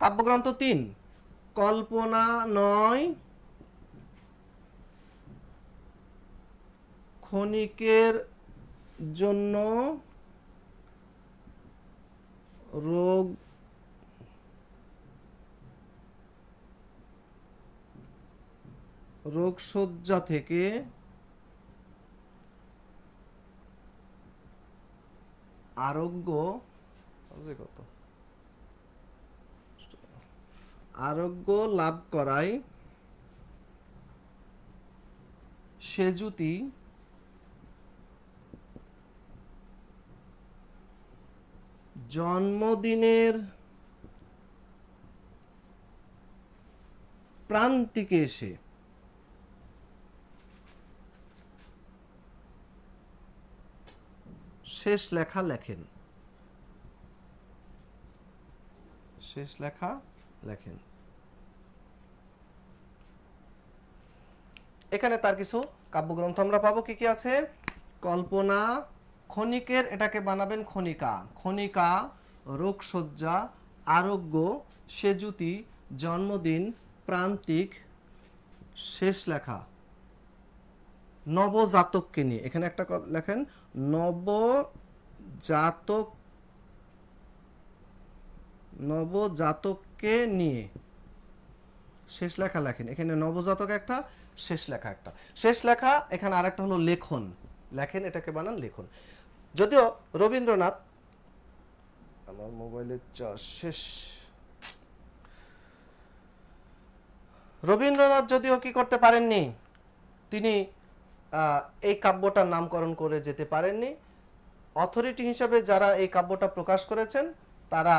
কাব্যগ্রন্থ 3 কল্পনা নয় ক্ষণিকের জন্য রোগশয্যা থেকে আরোগ্য লাভ করায় সেজুতি জন্মদিনের প্রান্তিকে এসে শেষ লেখা লেখেন। শেষ লেখা লেখেন। এখানে তার কিছু কাব্যগ্রন্থ আমরা পাবো। কি কি আছে? কল্পনা, ক্ষণিকের এটাকে বানাবেন ক্ষণিকা, ক্ষণিকা, রোগশয্যা, আরোগ্য, সেজুতি, জন্মদিন, প্রান্তিক, শেষ লেখা, নবজাতককে নিয়ে। এখানে একটা লেখেন নবজাতককে নিয়ে শেষ লেখা লেখেন। এখানে নবজাতক একটা, শেষ লেখা একটা। শেষ লেখা এখানে আরেকটা হলো লেখন, লেখেন এটাকে বানান লেখন। যদিও রবীন্দ্রনাথ, আমার মোবাইলের চার্জ শেষ, রবীন্দ্রনাথ যদিও কি করতে পারেননি, তিনি এই কাব্যটার নামকরণ করে যেতে পারেননি। অথরিটি হিসাবে যারা এই কাব্যটা প্রকাশ করেছেন তারা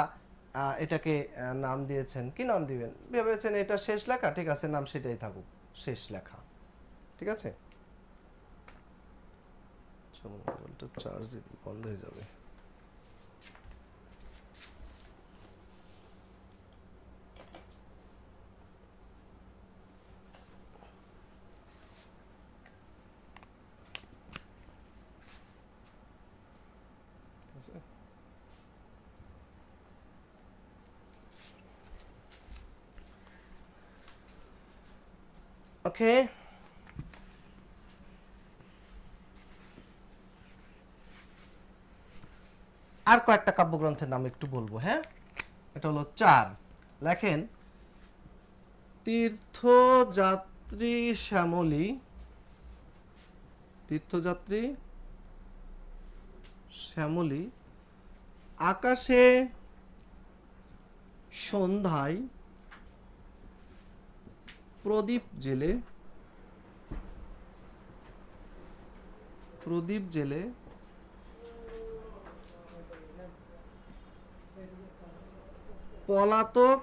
এটাকে নাম দিয়েছেন, কি নাম দিবেন ভেবেছেন, এটা শেষ লেখা, ঠিক আছে নাম সেটাই থাকুক, শেষ লেখা। ঠিক আছে, চার্জ বন্ধ হয়ে যাবে। ওকে, আর কয়েকটা কাব্যগ্রন্থের নাম একটু বলবো। হ্যাঁ, এটা হলো 4, লেখেন তীর্থযাত্রী শ্যামলী, তীর্থযাত্রী শ্যামলী, আকাশে সন্ধ্যায় প্রদীপ জেলে, প্রদীপ জেলে পলাতক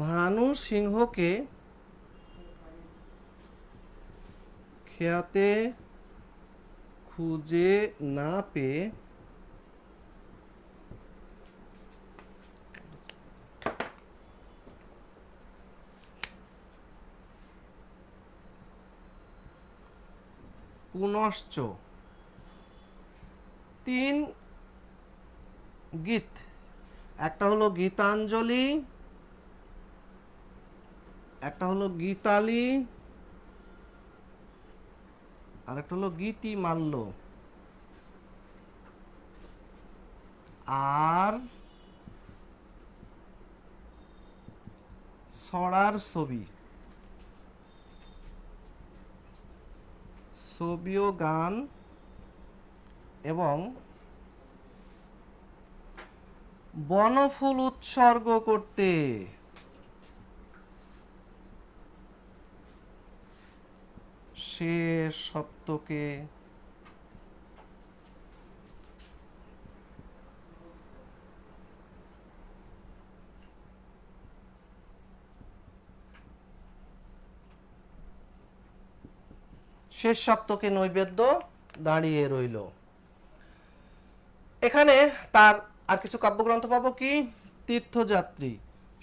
ভানু সিংহকে খেয়াতে খুঁজে না পেয়ে পুনশ্চ 3 গীত, একটা হলো গীতাঞ্জলি, একটা হলো গীতালি, আর একটা হলো গীতিমাল্য, আর ছড়ার ছবি, ছবি ও গান এবং বনফুল উৎসর্গ করতে শেষ শতকে নৈবেদ্য দাঁড়িয়ে রইল। এখানে তার আর কিছু কাব্যগ্রন্থ পাবো কি, তীর্থযাত্রী,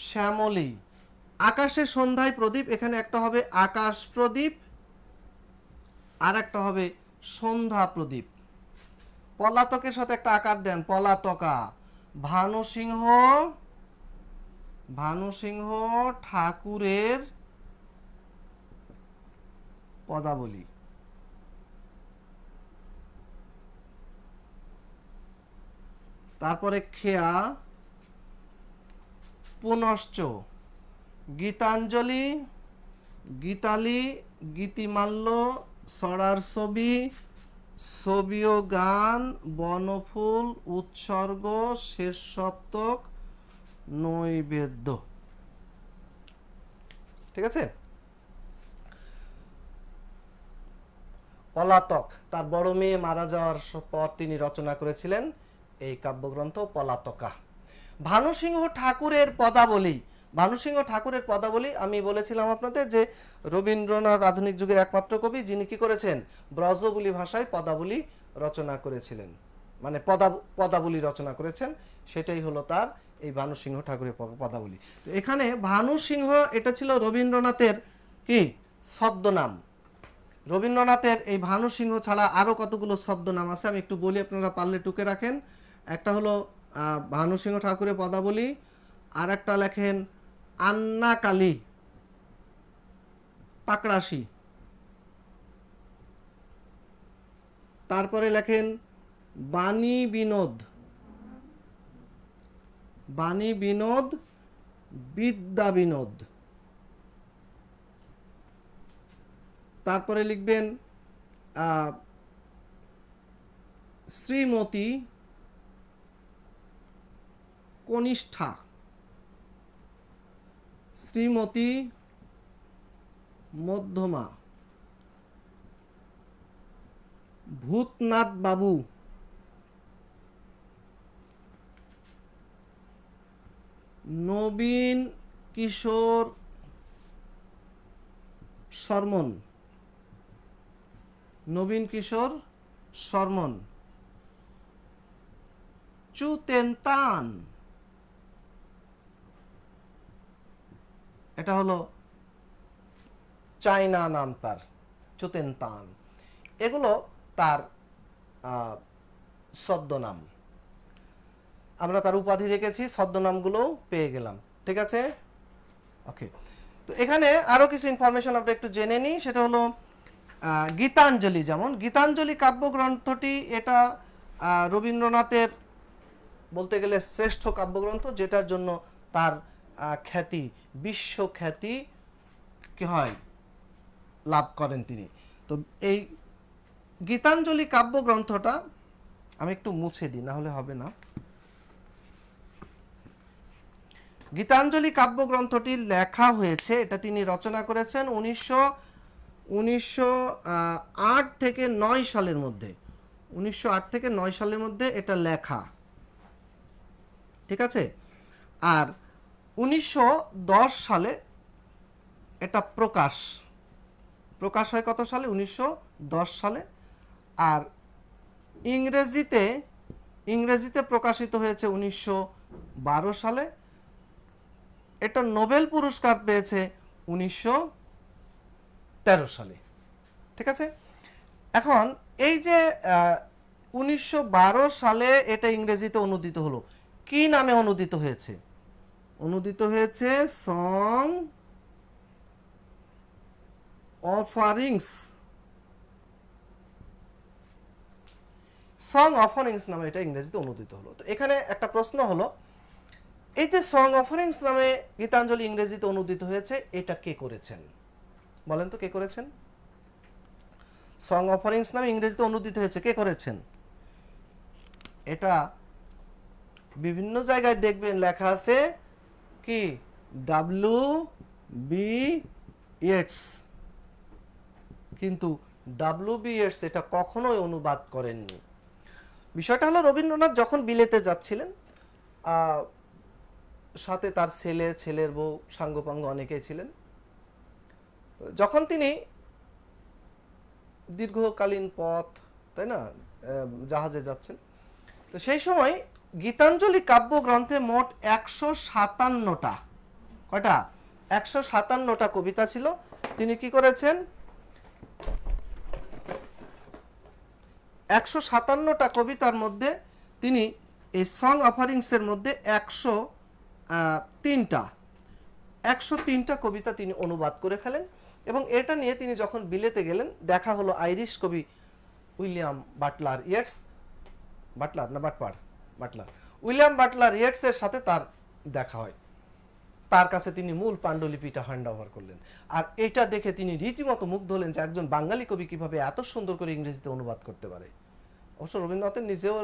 শ্যামলী, আকাশে সন্ধ্যায় প্রদীপ, এখানে একটা হবে আকাশ প্রদীপ আর একটা হবে সন্ধ্যা প্রদীপ। পলাতকের সাথে একটা আকার দেন, পলাতকা, ভানুসিংহ ঠাকুরের পদাবলী। তারপরে খেয়া, পুনশ্চ, গীতাঞ্জলি, গীতালি, গীতিমাল্য, ছড়ার ছবি, ছবি ও গান, বনফুল, উৎসর্গ, শেষ সপ্তক, নৈবেদ্য। ঠিক আছে। পলাতক তার বড় মেয়ে মারা যাওয়ার পর তিনি রচনা করেছিলেন এই কাব্যগ্রন্থ পলাতকা। ভানুসিংহ ঠাকুরের পদাবলী, ভানুসিংহ ঠাকুরের পদাবলী আমি বলেছিলাম আপনাদের যে রবীন্দ্রনাথ আধুনিক যুগের একমাত্র কবি যিনি কি করেছেন, ব্রজবুলি ভাষায় পদাবলী রচনা করেছিলেন, মানে পদাবলী রচনা করেছেন, সেটাই হলো তার এই ভানুসিংহ ঠাকুরের পদাবলী। তো এখানে ভানুসিংহ এটা ছিল রবীন্দ্রনাথের কি ছদ্মনাম। রবীন্দ্রনাথের এই ভানুসিংহ ছাড়া আরো কতগুলো ছদ্মনাম আছে, আমি একটু বলি, আপনারা পারলে টুকে রাখেন। একটা হলো ভানুসিংহ ঠাকুরের পদাবলী, আর একটা লেখেন আন্না কালী পাকড়াশি, তারপরে লেখেন বাণী বিনোদ, বিদ্যা বিনোদ, তারপরে লিখবেন শ্রীমতী কনিষ্ঠা, শ্রীমতী মধ্যমা, ভূতনাথ বাবু, নবীন কিশোর শর্মন, চুতেন্তান, এটা হলো চায়না নাম তার, চুতেন্তান। এগুলো তার ছদ্মনাম। আমরা তার উপাধি দেখেছি, ছদ্মনামগুলো পেয়ে গেলাম। ঠিক আছে, ওকে। তো এখানে আরো কিছু ইনফরমেশন আমরা একটু জেনে নিই, সেটা হলো গীতাঞ্জলি। যেমন গীতাঞ্জলি কাব্যগ্রন্থটি এটা রবীন্দ্রনাথের বলতে গেলে শ্রেষ্ঠ কাব্যগ্রন্থ, যেটার জন্য তার খ্যাতি, বিশ্ব খ্যাতি কি হয় লাভ করেন তিনি। তো এই গীতাঞ্জলি কাব্যগ্রন্থটা আমি একটু মুছে দিই, না হলে হবে না। গীতাঞ্জলি কাব্যগ্রন্থটি লেখা হয়েছে, এটা তিনি রচনা করেছেন 1908 থেকে 9 সালের মধ্যে। 1908 থেকে 9 সালের মধ্যে এটা লেখা। ঠিক আছে। আর 1910 সালে এটা প্রকাশ হয় কত সালে? 1910 সালে। আর ইংরেজিতে প্রকাশিত হয়েছে 1912 সালে। এটা নোবেল পুরস্কার পেয়েছে 1913 সালে। ঠিক আছে। এখন এই যে 1912 সালে এটা ইংরেজিতে অনুদিত হলো, কি নামে অনুদিত হয়েছে? অনুদিত হয়েছে সং অফারিংস নামে এটা ইংরেজিতে অনুদিত হলো। তো এখানে একটা প্রশ্ন হলো এই যে সং অফারিংস নামে গীতাঞ্জলি ইংরেজিতে অনুদিত হয়েছে, এটা কে করেছেন বলেন তো, কে করেছেন? সং অফারিংস নামে ইংরেজিতে অনুদিত হয়েছে, কে করেছেন? এটা বিভিন্ন জায়গায় দেখবেন লেখা আছে কি বি ইয়েটস, কিন্তু বি ইয়েটস এটা কখনোই অনুবাদ করেননি। বিষয়টা হলো রবীন্দ্রনাথ যখন বিলেতে যাচ্ছিলেন, সাথে তার ছেলে, ছেলের বউ, সাঙ্গপাঙ্গ অনেকেই ছিলেন। যখন তিনি দীর্ঘকালীন পথ, তাই না, জাহাজে যাচ্ছেন, তো সেই সময় গীতাঞ্জলি কাব্যগ্রন্থে মোট 157টা, কয়টা? 157টা কবিতা ছিল। তিনি কি করেছেন? 157টা কবিতার মধ্যে তিনি এই সং অফারিংসের মধ্যে 103টা কবিতা তিনি অনুবাদ করে ফেলেন। এবং এটা নিয়ে তিনি যখন বিলেতে গেলেন, দেখা হলো আইরিশ কবি উইলিয়াম বাটলার ইয়েটস, বাটলার না বাটপার, বাটলার, উইলিয়াম বাটলার ইয়েটসের সাথে তার দেখা হয়। তার কাছে তিনি মূল পাণ্ডুলিপিটা হ্যান্ড ওভার করলেন। আর এটা দেখে তিনি রীতিমতো মুগ্ধ হলেন যে একজন বাঙালি কবি কিভাবে এত সুন্দর করে ইংরেজিতে অনুবাদ করতে পারে। অবশ্য রবীন্দ্রনাথের নিজেও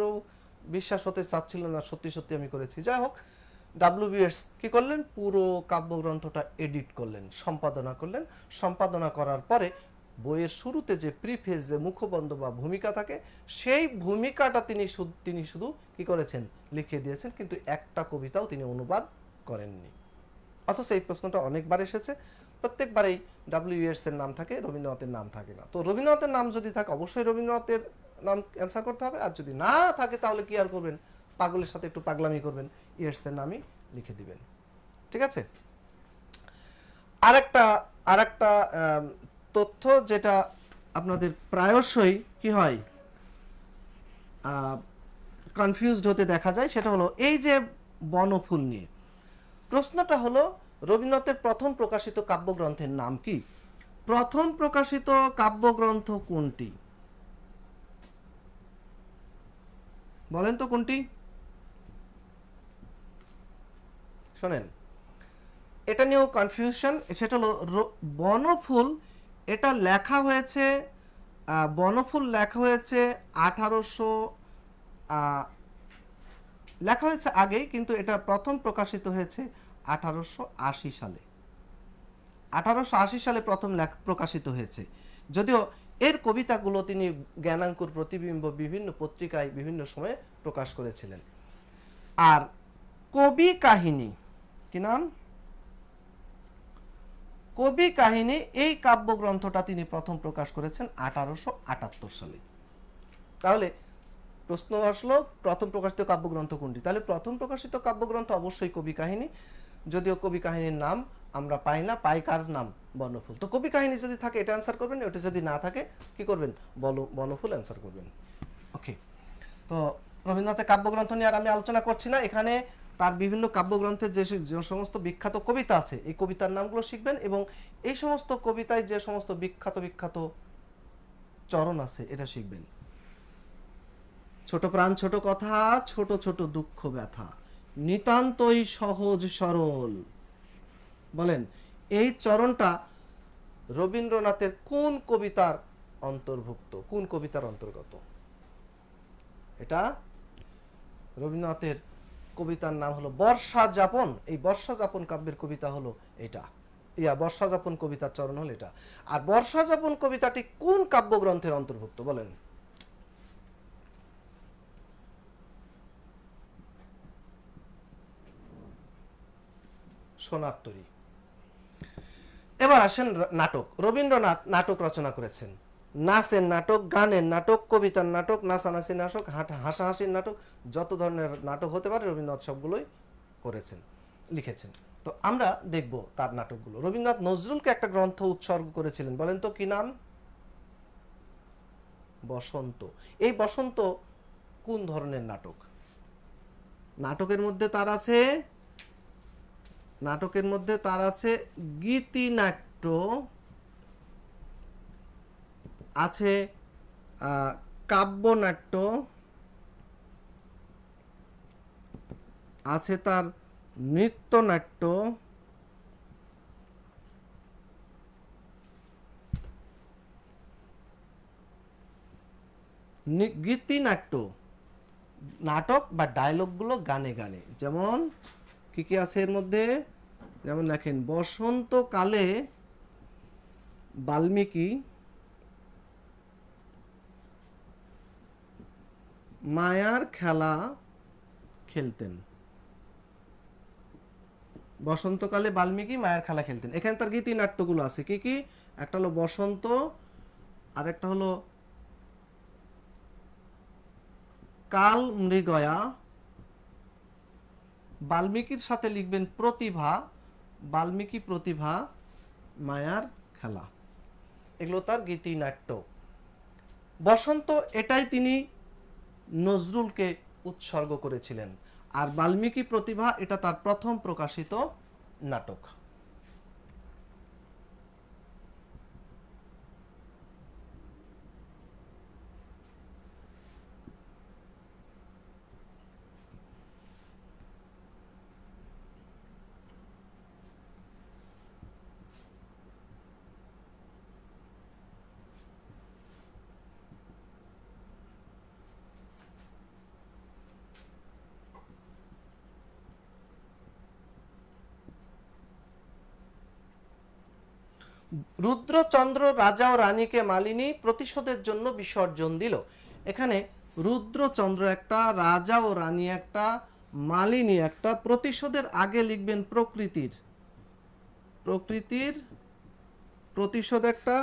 বিশ্বাস হতে চাচ্ছিল না সত্যি সত্যি আমি করেছি। যাই হোক, ডাব্লিউবিএস কি করলেন? পুরো কাব্যগ্রন্থটা এডিট করলেন, সম্পাদনা করলেন। সম্পাদনা করার পরে বইয়ের শুরুতে যে প্রিফেস, যে মুখবন্ধ বা ভূমিকা থাকে, সেই ভূমিকাটা তিনি শুধু কি করেছেন? লিখে দিয়েছেন, কিন্তু একটা কবিতাও তিনি অনুবাদ করেননি। অথচ এই প্রশ্নটা অনেকবার এসেছে, প্রত্যেকবারেই ডাব্লিউবিএস এর নাম থাকে, রবীন্দ্রনাথের নাম থাকে না। তো রবীন্দ্রনাথের নাম যদি থাকে অবশ্যই রবীন্দ্রনাথের নাম অ্যান্সার করতে হবে, আর যদি না থাকে তাহলে কি আর করবেন? পাগলের সাথে একটু পাগলামি করবেন, ইয়েটস এর নামই লিখে দিবেন। ঠিক আছে? আরেকটা তথ্য যেটা আপনাদের প্রায়শই কি হয়, কনফিউজড হতে দেখা যায়, সেটা হলো এই যে বনফুল নিয়ে প্রশ্নটা হলো রবীন্দ্রনাথের প্রথম প্রকাশিত কাব্যগ্রন্থের নাম কি? প্রথম প্রকাশিত কাব্যগ্রন্থ কোনটি বলেন তো, কোনটি? শোনেন, এটা নিয়েও কনফিউশন। সেটা হলো বনফুল। এটা লেখা হয়েছে, বনফুল লেখা হয়েছে 1800, লেখা হয়েছে আগেই, কিন্তু এটা প্রথম প্রকাশিত হয়েছে 1880 সালে। 1880 সালে প্রথম প্রকাশিত হয়েছে। যদিও এর কবিতাগুলো তিনি জ্ঞানাঙ্কুর, প্রতিবিম্ব বিভিন্ন পত্রিকায় বিভিন্ন সময়ে প্রকাশ করেছিলেন। আর কবি কাহিনী, কি নাম? কবি কাহিনী, এই কাব্যগ্রন্থটা তিনি প্রথম প্রকাশ করেছেন 1878 সালে। তাহলে প্রশ্ন আসলো প্রথম প্রকাশিত কাব্যগ্রন্থ কোনটি? তাহলে প্রথম প্রকাশিত কাব্যগ্রন্থ অবশ্যই কবি কাহিনী, যদিও কবি কাহিনীর নাম আমরা পাই না, পাই কার নাম? বনফুল। তো কবি কাহিনী যদি থাকে এটা অ্যান্সার করবেন, ওটা যদি না থাকে কি করবেন? বনফুল অ্যান্সার করবেন। ওকে, তো রবীন্দ্রনাথের কাব্যগ্রন্থ নিয়ে আর আমি আলোচনা করছি না। এখানে তার বিভিন্ন কাব্যগ্রন্থের যে সমস্ত বিখ্যাত কবিতা আছে, এই কবিতার নামগুলো শিখবেন, এবং এই সমস্ত কবিতায় যে সমস্ত বিখ্যাত চরণ আছে এটা শিখবেন। ছোট প্রাণ ছোট কথা, ছোট ছোট দুঃখ ব্যথা, নিতান্তই সহজ সরল। বলেন, এই চরণটা রবীন্দ্রনাথের কোন কবিতার অন্তর্ভুক্ত, কোন কবিতার অন্তর্গত? এটা রবীন্দ্রনাথের কবিতার নাম হলো বর্ষা যাপন। এই বর্ষা যাপন কাব্যের কবিতা হলো এটা, বর্ষা যাপন কবিতার চরণ হলো এটা। আর বর্ষা যাপন কবিতাটি কোন কাব্যগ্রন্থের অন্তর্ভুক্ত বলেন? সোনার তরী। এবার আসেন নাটক। রবীন্দ্রনাথ নাটক রচনা করেছেন। নাচের নাটক, গানের নাটক, কবিতার নাটক, নাচানাচি নাটক, হাসাহাসির নাটক, যত ধরনের নাটক হতে পারে রবীন্দ্রনাথ সবগুলোই করেছেন, লিখেছেন। তো আমরা দেখব তার নাটকগুলো। রবীন্দ্রনাথ নজরুলকে একটা গ্রন্থ উৎসর্গ করেছিলেন, বলেন তো কি নাম? বসন্ত। এই বসন্ত কোন ধরনের নাটক? নাটকের মধ্যে তার আছে গীতিনাট্য, আছে কাব্যনাট্য, আছে তার নৃত্যনাট্য, গীতিনাট্য, নাটক বা ডায়লগগুলো গানে গানে। যেমন কি কি আছে এর মধ্যে? যেমন লেখেন, বসন্তকালে বাল্মীকি মায়ার খেলা খেলতেন। বসন্তকালে বাল্মীকি মায়ার খেলা খেলতেন। এখানে তার গীতি নাট্যগুলো আছে কি কি? একটা হলো বসন্ত, আর একটা হলো কাল মৃগয়া, বাল্মীকির সাথে লিখবেন প্রতিভা, বাল্মীকি প্রতিভা, মায়ার খেলা। এগুলো তার গীতি নাট্য। বসন্ত এটাই তিনি নজরুলকে উৎসর্গ করেছিলেন, আর বাল্মীকি প্রতিভা এটা তার প্রথম প্রকাশিত নাটক। রুদ্রচন্দ্র রাজা ও রানীকে মালিনী প্রতিশোধের জন্য বিসর্জন দিল। এখানে রুদ্রচন্দ্র একটা, রাজা ও রানী একটা, মালিনী একটা। প্রতিশোধের আগে লিখবেন প্রকৃতির, প্রকৃতির প্রতিশোধ একটা,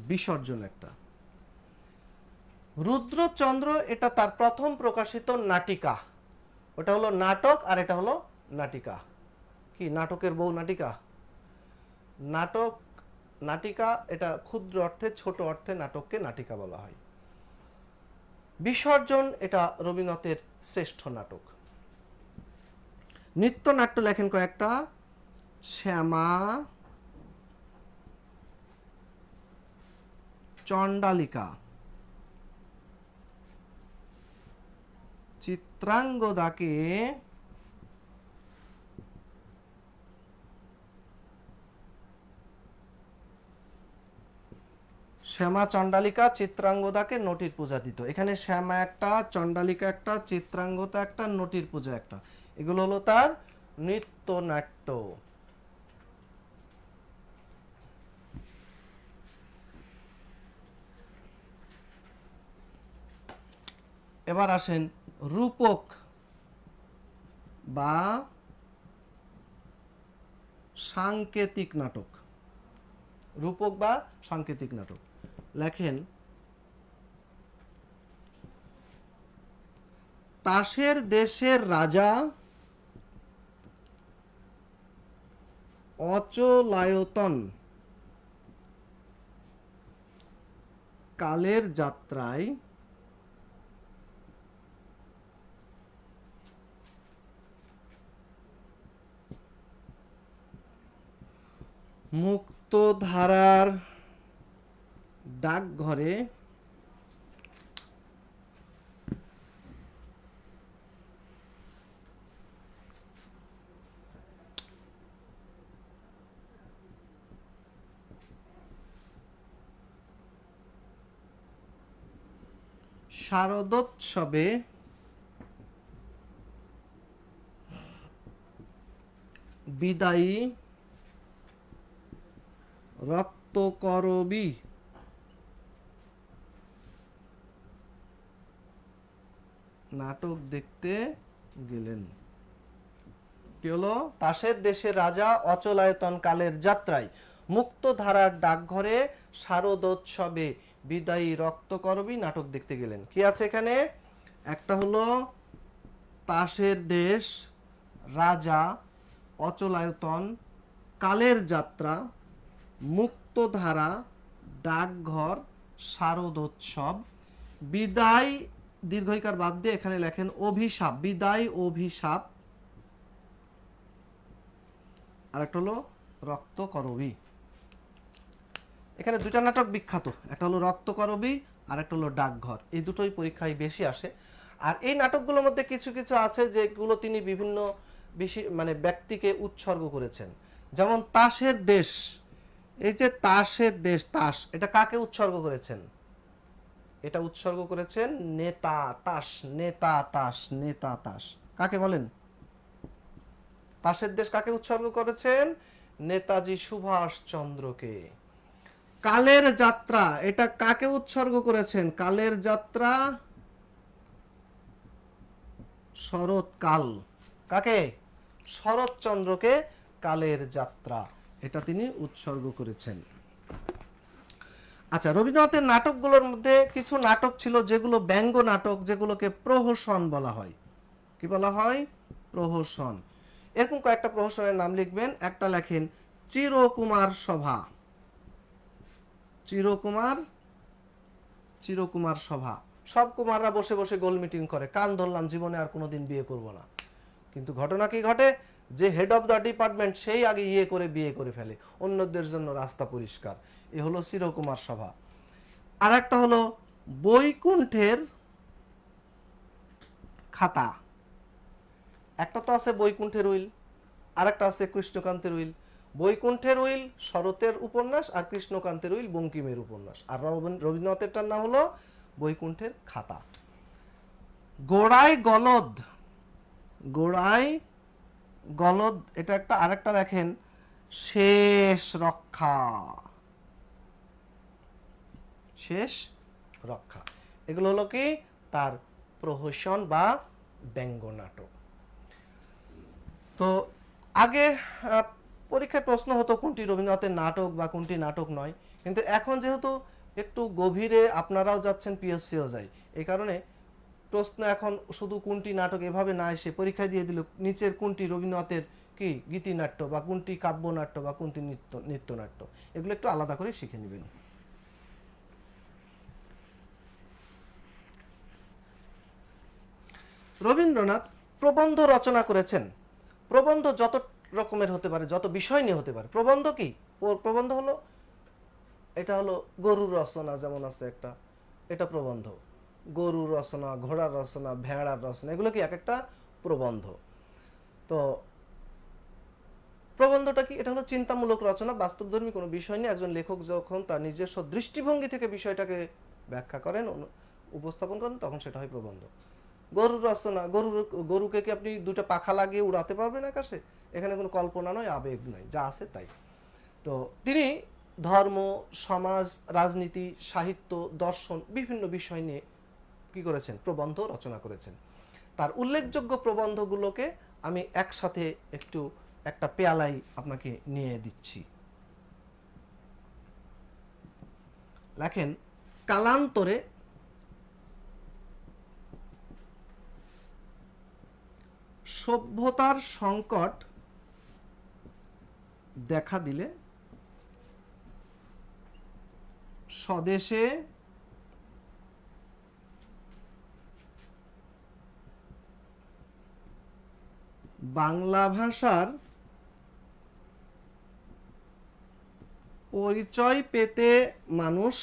বিসর্জন একটা। রুদ্রচন্দ্র এটা তার প্রথম প্রকাশিত নাটিকা। ওটা হলো নাটক আর এটা হলো নাটিকা। কি নাটকের বউ নাটিকা? নাটক নাটিকা এটা ক্ষুদ্র অর্থে, ছোট অর্থে নাটককে নাটিকা বলা হয়। বিসর্জন এটা রবীন্দ্রনাথের শ্রেষ্ঠ নাটক। নৃত্যনাট্য লেখেন কয়েকটা, শ্যামা চণ্ডালিকা, চিত্রাঙ্গদাকে শ্যামা চণ্ডালিকা চিত্রাঙ্গদাকে নটির পূজা দিত। এখানে শ্যামা একটা, চণ্ডালিকা একটা, চিত্রাঙ্গদা একটা, নটির পূজা একটা। এগুলো হলো তার নৃত্যনাট্য। এবার আসেন রূপক বা সাংকেতিক নাটক। রূপক বা সাংকেতিক নাটক লেখেন, তাসের দেশের রাজা অচলায়তন কালের যাত্রায় মুক্তধারার ডাকঘরে শারদোৎসবে বিদায়ী রক্তকরবী নাটক দেখতে গেলেন। কি হলো? তাসের দেশের রাজা অচলায়তন কালের যাত্রায়, মুক্তধারার ডাকঘরে, শারদোৎসবে বিদায়ী রক্তকরবী নাটক দেখতে গেলেন। কি আছে এখানে? একটা হলো তাসের দেশ, রাজা, অচলায়তন, কালের যাত্রা, মুক্তধারা, ডাকঘর, শারদোৎসব। বিদায় দীর্ঘইকার বাদ দিয়ে এখানে লেখেন অভিশাপ, বিদায় অভিশাপ। আর একটা হলো রক্তকরবী। এখানে দুটা নাটক বিখ্যাত, একটা হলো রক্তকরবী আর একটা হলো ডাকঘর। এই দুটোই পরীক্ষায় বেশি আসে। আর এই নাটকগুলোর মধ্যে কিছু কিছু আছে যেগুলো তিনি বিভিন্ন বেশি মানে ব্যক্তিকে উৎসর্গ করেছেন। যেমন তাসের দেশ, এই যে তাসের দেশ, তাস, এটা কাকে উৎসর্গ করেছেন? এটা উৎসর্গ করেছেন নেতা তাস, নেতা তাস, নেতা তাস। কাকে বলেন? তাসের দেশ কাকে উৎসর্গ করেছেন? নেতাজি সুভাষ চন্দ্রকে। কালের যাত্রা, এটা কাকে উৎসর্গ করেছেন? কালের যাত্রা শরৎকাল। কাকে? শরৎচন্দ্রকে কালের যাত্রা, এটা তিনি উৎসর্গ করেছেন। আচ্ছা, রবীন্দ্রনাথের নাটকগুলোর মধ্যে কিছু নাটক ছিল যেগুলো ব্যঙ্গ নাটক, যেগুলোকে প্রহসন বলা হয়। কি বলা হয়? প্রহসন। এরকম কয়েকটা প্রহসনের নাম লিখবেন। একটা লেখেন চিরকুমার সভা। চিরকুমার, চিরকুমার সভা। সব কুমাররা বসে বসে গোল মিটিং করে, কান ধরলাম জীবনে আর কোনোদিন বিয়ে করব না। কিন্তু ঘটনা কি ঘটে? যে হেড অফ দ্য ডিপার্টমেন্ট সেই আগে বিয়ে করে ফেলে, অন্যদের জন্য রাস্তা পরিষ্কার। এ হলো চিরকুমার সভা। আর একটা হলো বৈকুণ্ঠের খাতা। একটা তো আছে বৈকুণ্ঠের উইল, আর একটা আছে কৃষ্ণকান্তের উইল। বৈকুণ্ঠের উইল শরতের উপন্যাস, আর কৃষ্ণকান্তের উইল বঙ্কিমের উপন্যাস। আর রবীন্দ্রনাথেরটার নাম হলো বৈকুণ্ঠের খাতা। গোড়ায় গলদ, গোড়ায় গলদ, এটা একটা। আরেকটা দেখেন শেষ রক্ষা, শেষ রক্ষা। এগুলো হলো কি তার প্রহসন বা ব্যঙ্গ নাটক। তো আগে পরীক্ষায় প্রশ্ন হতো কোনটি রবীন্দ্রনাথের নাটক বা কোনটি নাটক নয়, কিন্তু এখন যেহেতু একটু গভীরে আপনারাও যাচ্ছেন, পিএসসিও যায়, এই কারণে প্রশ্ন এখন শুধু কোনটি নাটক এভাবে না এসে পরীক্ষা দিয়ে দিল নিচের কোনটি রবীন্দ্রনাথের কি গীতিনাট্য বা কোনটি কাব্যনাট্য বা কোনটি নৃত্যনাট্য, এগুলো একটু আলাদা করে শিখে নেবেন। রবীন্দ্রনাথ প্রবন্ধ রচনা করেছেন। প্রবন্ধ যত রকমের হতে পারে, যত বিষয় নিয়ে হতে পারে। প্রবন্ধ কি? প্রবন্ধ হলো, এটা হলো গরুর রচনা, যেমন আছে একটা, এটা প্রবন্ধ। গরুর রচনা, ঘোড়ার রচনা, ভেড়ার রচনা, এগুলো কি এক একটা প্রবন্ধ। তো প্রবন্ধটা কি? এটা হলো চিন্তামূলক রচনা, বাস্তবধর্মী কোনো বিষয় নিয়ে একজন লেখক যখন তার নিজস্ব দৃষ্টিভঙ্গি থেকে বিষয়টাকে ব্যাখ্যা করেন, উপস্থাপন করেন, তখন সেটা হয় প্রবন্ধ। গরুর রচনা, গরুকে কি আপনি দুটো পাখা লাগিয়ে উড়াতে পারবেন আকাশে? এখানে কোনো কল্পনা নয়, আবেগ নয়, যা আছে তাই। তো তিনি ধর্ম, সমাজ, রাজনীতি, সাহিত্য, দর্শন, বিভিন্ন বিষয় নিয়ে কি করেছেন? প্রবন্ধ রচনা করেছেন। তার উল্লেখযোগ্য প্রবন্ধগুলোকে আমি একসাথে একটু একটা পেয়ালাই আপনাকে নিয়ে দিচ্ছি। লেখেন কালান্তরে সভ্যতার সংকট দেখা দিলে স্বদেশে বাংলা ভাষার পরিচয় পেতে মানুষ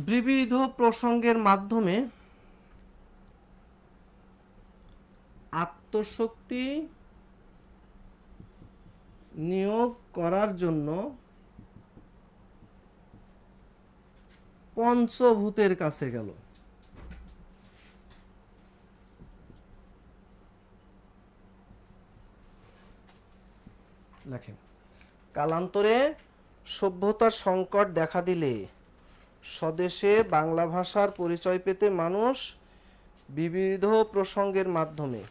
বিবিধ প্রসঙ্গের মাধ্যমে আত্মশক্তি নিয়োগ করার জন্য পঞ্চভূতের কাছে গেল। লেখেন কালান্তরে সভ্যতার সংকট দেখা দিলে স্বদেশে বাংলা ভাষার পরিচয় পেতে মানুষ বিবিধ প্রসঙ্গের মাধ্যমে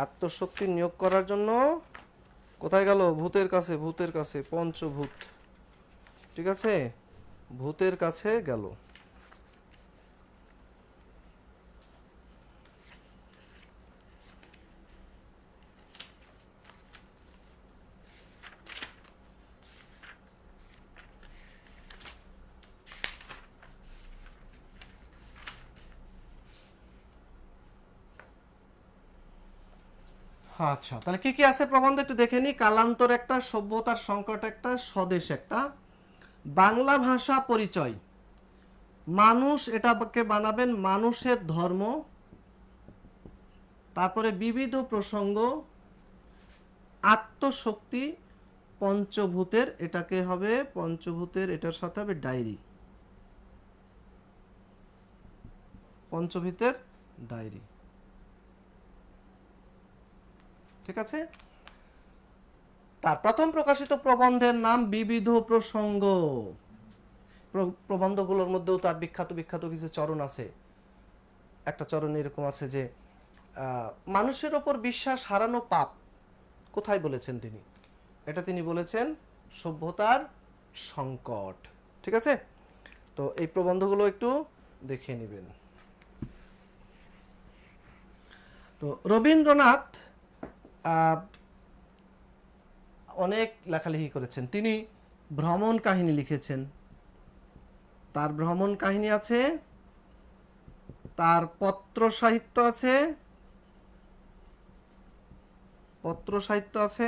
আত্মশক্তি নিয়োগ করার জন্য কোথায় গেল? ভূতের কাছে, ভূতের কাছে, পঞ্চভূত। ঠিক আছে, ভূতের কাছে গেল। আচ্ছা, তাহলে কি কি আছে প্রবন্ধে একটু দেখে নি। কালান্তর একটা, সভ্যতার সংকট একটা, স্বদেশ একটা, বাংলা ভাষা পরিচয়, মানুষ, এটাকে বানাবেন মানুষের ধর্ম, তারপরে বিবিধ প্রসঙ্গ, আত্মশক্তি, পঞ্চভূতের, এটাকে হবে পঞ্চভূতের, এটার সাথে হবে ডায়েরি, পঞ্চভূতের ডায়েরি। ঠিক আছে। তার প্রথম প্রকাশিত প্রবন্ধের নাম বিবিধ প্রসঙ্গ। প্রবন্ধগুলোর মধ্যেও তার বিখ্যাত বিখ্যাত কিছু চরণ আছে। একটা চরণ এরকম আছে যে মানুষের ওপর বিশ্বাস হারানো পাপ, কোথায় বলেছেন তিনি? এটা তিনি বলেছেন সভ্যতার সংকট। ঠিক আছে, তো এই প্রবন্ধগুলো একটু দেখে নেবেন। তো রবীন্দ্রনাথ অনেক লেখালেখি করেছেন। তিনি ভ্রমণ কাহিনী লিখেছেন, তার ভ্রমণ কাহিনী আছে, তার পত্র সাহিত্য আছে, পত্র সাহিত্য আছে,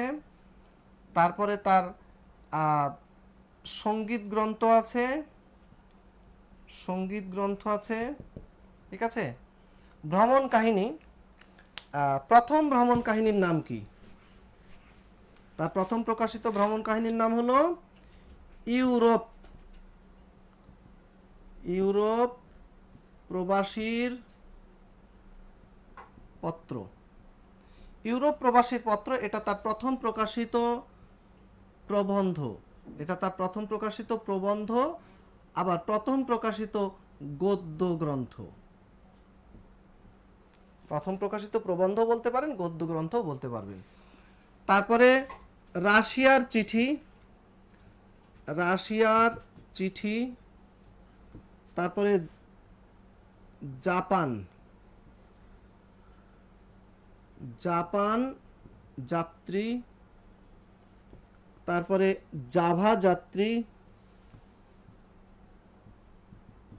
তারপরে তার সঙ্গীত গ্রন্থ আছে, সঙ্গীত গ্রন্থ আছে। ঠিক আছে। ভ্রমণ কাহিনী, প্রথম ভ্রমণ কাহিনীর নাম কি? তার প্রথম প্রকাশিত ভ্রমণ কাহিনীর নাম হলো ইউরোপ, ইউরোপ প্রবাসীর পত্র। ইউরোপ প্রবাসীর পত্র, এটা তার প্রথম প্রকাশিত প্রবন্ধ, এটা তার প্রথম প্রকাশিত প্রবন্ধ, আবার প্রথম প্রকাশিত গদ্য গ্রন্থ। প্রথম প্রকাশিত প্রবন্ধ বলতে পারেন, গদ্য গ্রন্থ বলতে পারবেন। তারপরে রাশিয়ার চিঠি, রাশিয়ার চিঠি, তারপরে জাপান, জাপান যাত্রী, তারপরে জাভা যাত্রী,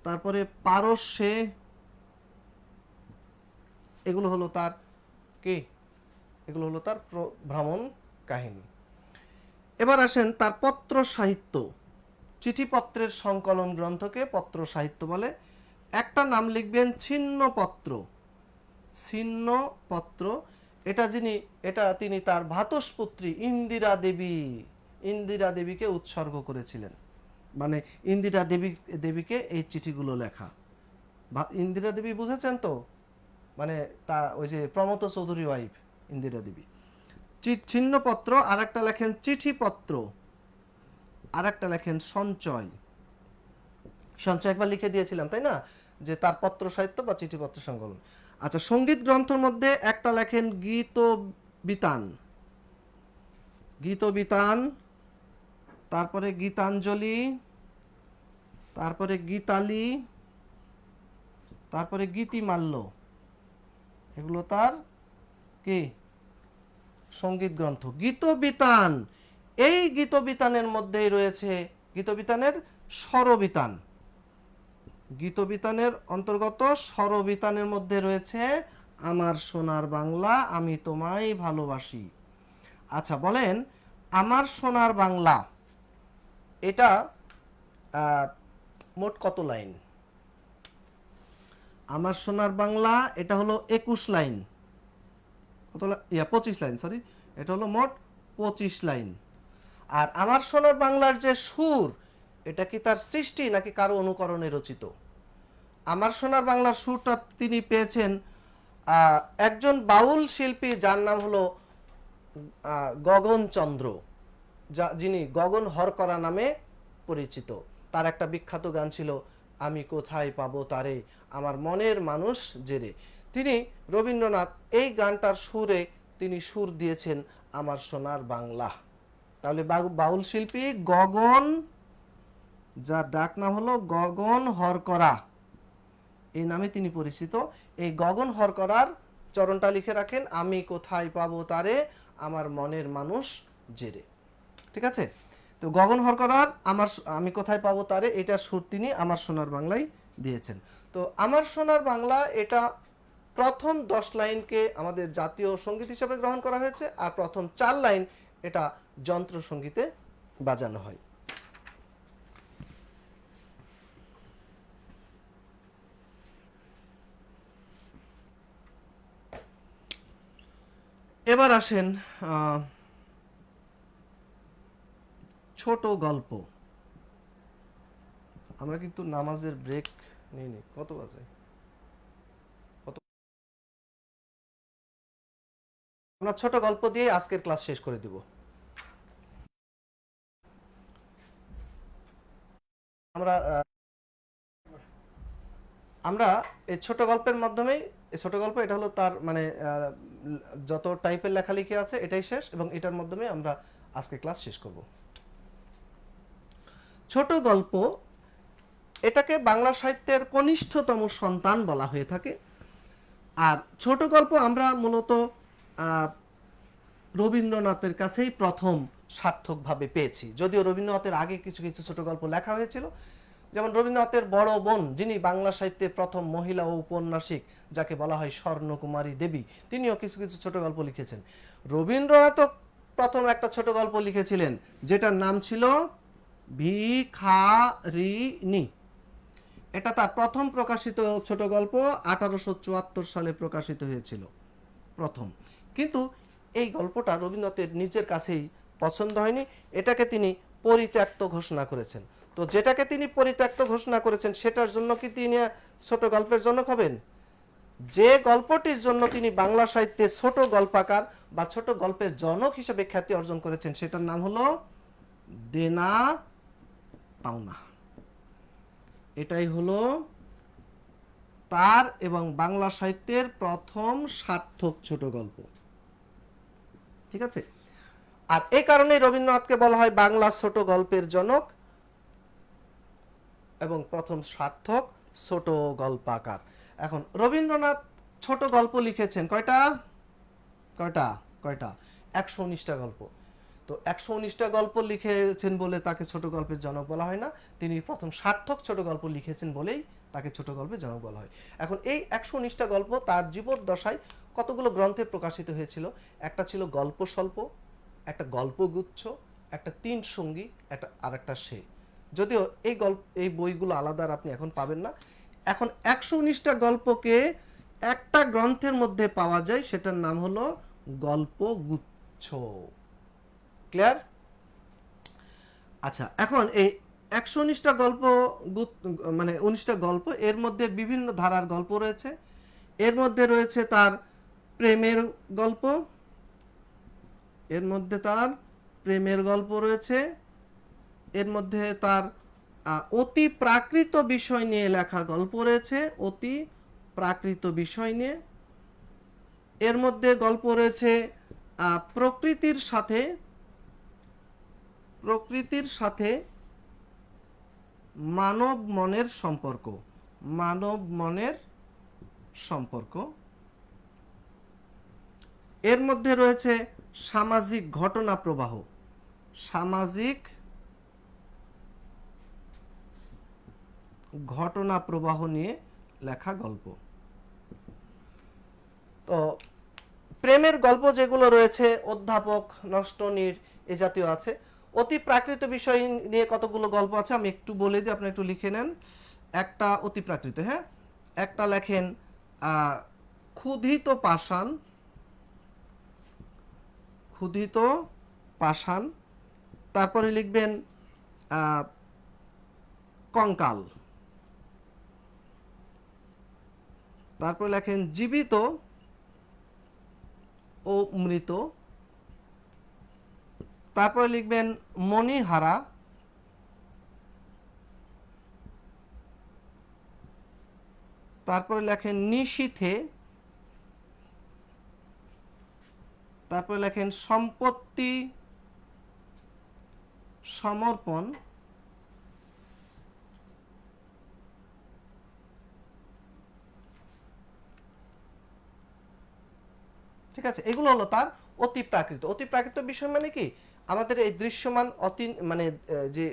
তারপরে পারস্যে, এগুলো হলো তার কি? এগুলো হলো তার ভ্রমণ কাহিনী। এবার আসেন তার পত্র সাহিত্য। চিঠিপত্রের সংকলন গ্রন্থকে পত্র সাহিত্য বলে। একটা নাম লিখবেন ছিন্নপত্র, ছিন্নপত্র। এটা তিনি তার ভ্রাতুষ্পুত্রী ইন্দিরা দেবী, ইন্দিরা দেবীকে উৎসর্গ করেছিলেন। মানে ইন্দিরা দেবীকে এই চিঠিগুলো লেখা। ইন্দিরা দেবী বুঝেছেন তো, মানে তা ওই যে প্রমথ চৌধুরী ওয়াইফ ইন্দিরা দেবী। ছিন্নপত্র, আর একটা লেখেন চিঠিপত্র, আর একটা লেখেন সঞ্চয়। সঞ্চয় একবার লিখে দিয়েছিলাম তাই না, যে তার পত্র সাহিত্য বা চিঠিপত্র সংকলন। আচ্ছা, সঙ্গীত গ্রন্থের মধ্যে একটা লেখেন গীত বিতান, গীত বিতান, তারপরে গীতাঞ্জলি, তারপরে গীতালি, তারপরে গীতিমাল্য। এগুলো তার কি? সঙ্গীত গ্রন্থ। গীতবিতান, এই গীতবিতানের মধ্যেই রয়েছে গীতবিতানের স্বরবিতান, গীতবিতানের অন্তর্গত স্বরবিতানের মধ্যে রয়েছে আমার সোনার বাংলা, আমি তোমায় ভালোবাসি। আচ্ছা বলেন, আমার সোনার বাংলা এটা মোট কত লাইন? আমার সোনার বাংলা এটা হলো 21 লাইন, কত 25 লাইন, সরি, এটা হলো মোট 25 লাইন। আর আমার সোনার বাংলার যে সুর, এটা কি তার সৃষ্টি নাকি কারো অনুকরণে রচিত? আমার সোনার বাংলার সুরটা তিনি পেয়েছেন একজন বাউল শিল্পী, যার নাম হলো গগনচন্দ্র, যিনি গগন হরকরা নামে পরিচিত। তার একটা বিখ্যাত গান ছিল, আমি কোথায় পাবো তারে, আমার মনের মানুষ জেরে। তিনি রবীন্দ্রনাথ এই গানটার সুরে তিনি সুর দিয়েছেন আমার সোনার বাংলা। তাহলে বাউল শিল্পী গগন, যার ডাক নাম হলো গগন হরকরা, এই নামে তিনি পরিচিত। এই গগন হরকরার চরণটা লিখে রাখেন, আমি কোথায় পাবো তারে, আমার মনের মানুষ জেরে। ঠিক আছে, তো গগন হরকরার আমি কোথায় পাবো তারে, এটার সুর তিনি আমার সোনার বাংলায় দিয়েছেন। তো আমার সোনার বাংলা এটা প্রথম 10 লাইনকে আমাদের জাতীয় সঙ্গীত হিসেবে গ্রহণ করা হয়েছে, আর প্রথম 4 লাইন এটা যন্ত্র সঙ্গীতে বাজানো হয়। এবার আসেন ছোট গল্প। আমরা কিন্তু নামাজের ব্রেক নিইনি। কত বাজে? আমরা ছোট গল্প দিয়ে আজকের ক্লাস শেষ করে দিব। আমরা এই ছোট গল্পের মাধ্যমেই, এই ছোট গল্প এটা হলো তার মানে যত টাইপের লেখালেখি আছে এটাই শেষ, এবং এটার মাধ্যমে আমরা আজকে ক্লাস শেষ করব। ছোট গল্প এটাকে বাংলা সাহিত্যের কনিষ্ঠতম সন্তান বলা হয়ে থাকে। আর ছোট গল্প আমরা মূলত রবীন্দ্রনাথের কাছেই প্রথম সার্থকভাবে পেয়েছি, যদিও রবীন্দ্রনাথের আগে কিছু কিছু ছোট গল্প লেখা হয়েছিল। যেমন রবীন্দ্রনাথের বড় বোন, যিনি বাংলা সাহিত্যে প্রথম মহিলা ঔপন্যাসিক, যাকে বলা হয় স্বর্ণকুমারী দেবী, তিনিও কিছু কিছু ছোট গল্প লিখেছেন। রবীন্দ্রনাথও প্রথম একটা ছোট গল্প লিখেছিলেন, যেটার নাম ছিল ভিখারিণী। এটা তার প্রথম প্রকাশিত ছোট গল্প, 1874 সালে প্রকাশিত হয়েছিল প্রথম। কিন্তু এই গল্পটা রবীন্দ্রনাথের নিজের কাছেই পছন্দ হয়নি, এটাকে তিনি পরিত্যক্ত ঘোষণা করেছেন। তো যেটাকে তিনি পরিত্যক্ত ঘোষণা করেছেন সেটার জন্য কি তিনি ছোট গল্পের জনক হবেন? যে গল্পটির জন্য তিনি বাংলা সাহিত্যে ছোট গল্পাকার বা ছোট গল্পের জনক হিসেবে খ্যাতি অর্জন করেছেন, সেটার নাম হলো দেনা পাওনা। এটাই হলো তার এবং বাংলা সাহিত্যের প্রথম সার্থক ছোট গল্প। ঠিক আছে? আর এই কারণে রবীন্দ্রনাথকে বলা হয় বাংলা ছোট গল্পের জনক এবং প্রথম সার্থক ছোট গল্পাকার। এখন রবীন্দ্রনাথ ছোট গল্প লিখেছেন কয়টা? কয়টা? কয়টা? 119টা গল্প। তো 119টা গল্প লিখেছেন বলে তাকে ছোট গল্পের জনক বলা হয় না, তিনি প্রথম সার্থক ছোট গল্প লিখেছেন বলেই তাকে ছোট গল্পের জনক বলা হয়। এখন এই 119টা গল্প তার জীবদ্দশায় কতগুলো গ্রন্থে প্রকাশিত হয়েছিল। একটা ছিল গল্প স্বল্প, একটা গল্পগুচ্ছ, একটা তিন সঙ্গী, একটা আর একটা সে। যদিও এই বইগুলো আলাদা আপনি এখন পাবেন না। এখন 119টা গল্পকে একটা গ্রন্থের মধ্যে পাওয়া যায়, সেটার নাম হলো গল্পগুচ্ছ। ক্লিয়ার? আচ্ছা, এখন এই 119টা গল্প মানে 19টা গল্প, এর মধ্যে বিভিন্ন ধারার গল্প রয়েছে। এর মধ্যে রয়েছে তার প্রেমের গল্প, এর মধ্যে তার প্রেমের গল্প রয়েছে, এর মধ্যে তার অতি প্রাকৃত বিষয় নিয়ে লেখা গল্প রয়েছে, অতি প্রাকৃত বিষয় নিয়ে। এর মধ্যে গল্প রয়েছে প্রকৃতির সাথে মানব মনের সম্পর্ক, মানব মনের সম্পর্ক। এর মধ্যে রয়েছে সামাজিক ঘটনা প্রবাহ, সামাজিক ঘটনা প্রবাহ নিয়ে লেখা গল্প। তো প্রেমের গল্প যেগুলো রয়েছে, অধ্যাপক, নষ্টনীড়, এ জাতীয় আছে। অতি প্রাকৃত বিষয় নিয়ে কতগুলো গল্প আছে আমি একটু বলে দিই, আপনি একটু লিখে নেন। একটা অতি প্রাকৃত, হ্যাঁ, একটা লেখেন ক্ষুধিত পাষাণ, ক্ষুধিত পাষাণ। তারপরে লিখবেন কঙ্কাল। তারপরে লেখেন জীবিত ও মৃত। তারপরে লিখবেন মণিহারা। তারপরে লেখেন নিশীথে। তারপরে লেখেন সম্পত্তি সমর্পণ। ঠিক আছে, এগুলো হলো তার অতি প্রাকৃত। অতি প্রাকৃত বিষয় মানে কি, আমাদের এই দৃশ্যমান মানে যে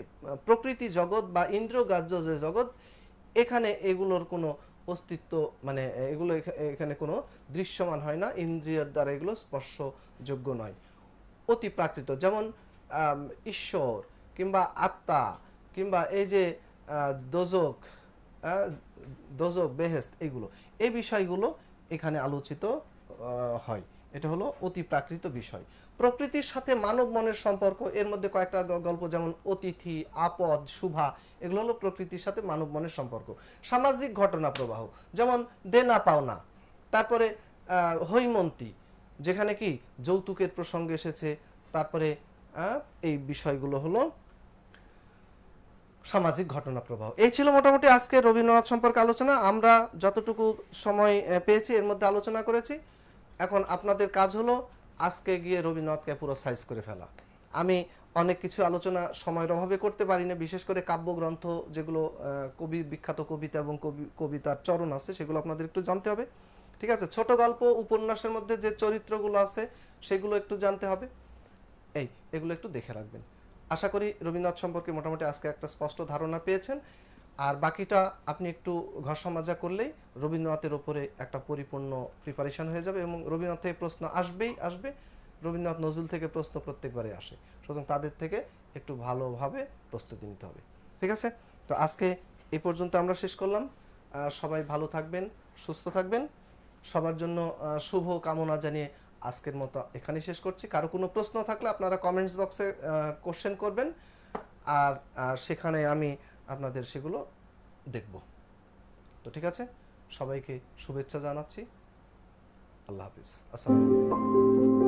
প্রকৃতি জগৎ বা ইন্দ্রিয়গ্রাহ্য যে জগৎ, এখানে এগুলোর কোনো অস্তিত্ব মানে এগুলো এখানে কোনো দৃশ্যমান হয় না, ইন্দ্রিয়ের দ্বারা এগুলো স্পর্শযোগ্য নয়। অতি প্রাকৃত, যেমন ঈশ্বর কিংবা আত্মা কিংবা এই যে দোজক, দোজক বেহেস্ত, এগুলো এই বিষয়গুলো এখানে আলোচিত হয়। এটা হলো অতি প্রাকৃত বিষয়। প্রকৃতির সাথে মানব মনের সম্পর্ক, এর মধ্যে কয়েকটা গল্প, যেমন অতিথি, আপদ, শুভা, এগুলো হলো প্রকৃতির সাথে মানব মনের সম্পর্ক। সামাজিক ঘটনা প্রবাহ, যেমন দেনা পাওনা, তারপরে হৈমন্তী, যেখানে কি যৌতুকের প্রসঙ্গ এসেছে, তারপরে এই বিষয়গুলো হলো সামাজিক ঘটনা প্রবাহ। এই ছিল মোটামুটি আজকে রবীন্দ্রনাথ সম্পর্কে আলোচনা। আমরা যতটুকু সময় পেয়েছি এর মধ্যে আলোচনা করেছি। এখন আপনাদের কাজ হলো আজকে গিয়ে রবীন্দ্রনাথকে পুরো সাইজ করে ফেলা। আমি অনেক কিছু আলোচনা সময়ের অভাবে করতে পারি না, বিশেষ করে কাব্যগ্রন্থ যেগুলো কবি বিখ্যাত কবিতা এবং কবিতার চরণ আছে সেগুলো আপনাদের একটু জানতে হবে, ঠিক আছে? ছোট গল্প উপন্যাসের মধ্যে যে চরিত্রগুলো আছে সেগুলো একটু জানতে হবে, এগুলো একটু দেখে রাখবেন। আশা করি রবীন্দ্রনাথ সম্পর্কে মোটামুটি আজকে একটা স্পষ্ট ধারণা পেয়েছেন। আর বাকিটা আপনি একটু ঘর সমাজা করলেই রবীন্দ্রনাথের ওপরে একটা পরিপূর্ণ প্রিপারেশন হয়ে যাবে, এবং রবীন্দ্রনাথ থেকে প্রশ্ন আসবেই আসবে, রবীন্দ্রনাথ নজরুল থেকে প্রশ্ন প্রত্যেকবারে আসে, সুতরাং তাদের থেকে একটু ভালোভাবে প্রস্তুতি নিতে হবে, ঠিক আছে? তো আজকে এই পর্যন্ত আমরা শেষ করলাম। সবাই ভালো থাকবেন, সুস্থ থাকবেন, সবার জন্য শুভ কামনা জানিয়ে আজকের মতো এখানেই শেষ করছি। কারো কোনো প্রশ্ন থাকলে আপনারা কমেন্টস বক্সে কোশ্চেন করবেন, আর সেখানে আমি আপনাদের সেগুলো দেখব। তো ঠিক আছে, সবাইকে শুভেচ্ছা জানাচ্ছি। আল্লাহ হাফিজ, আসসালামু আলাইকুম।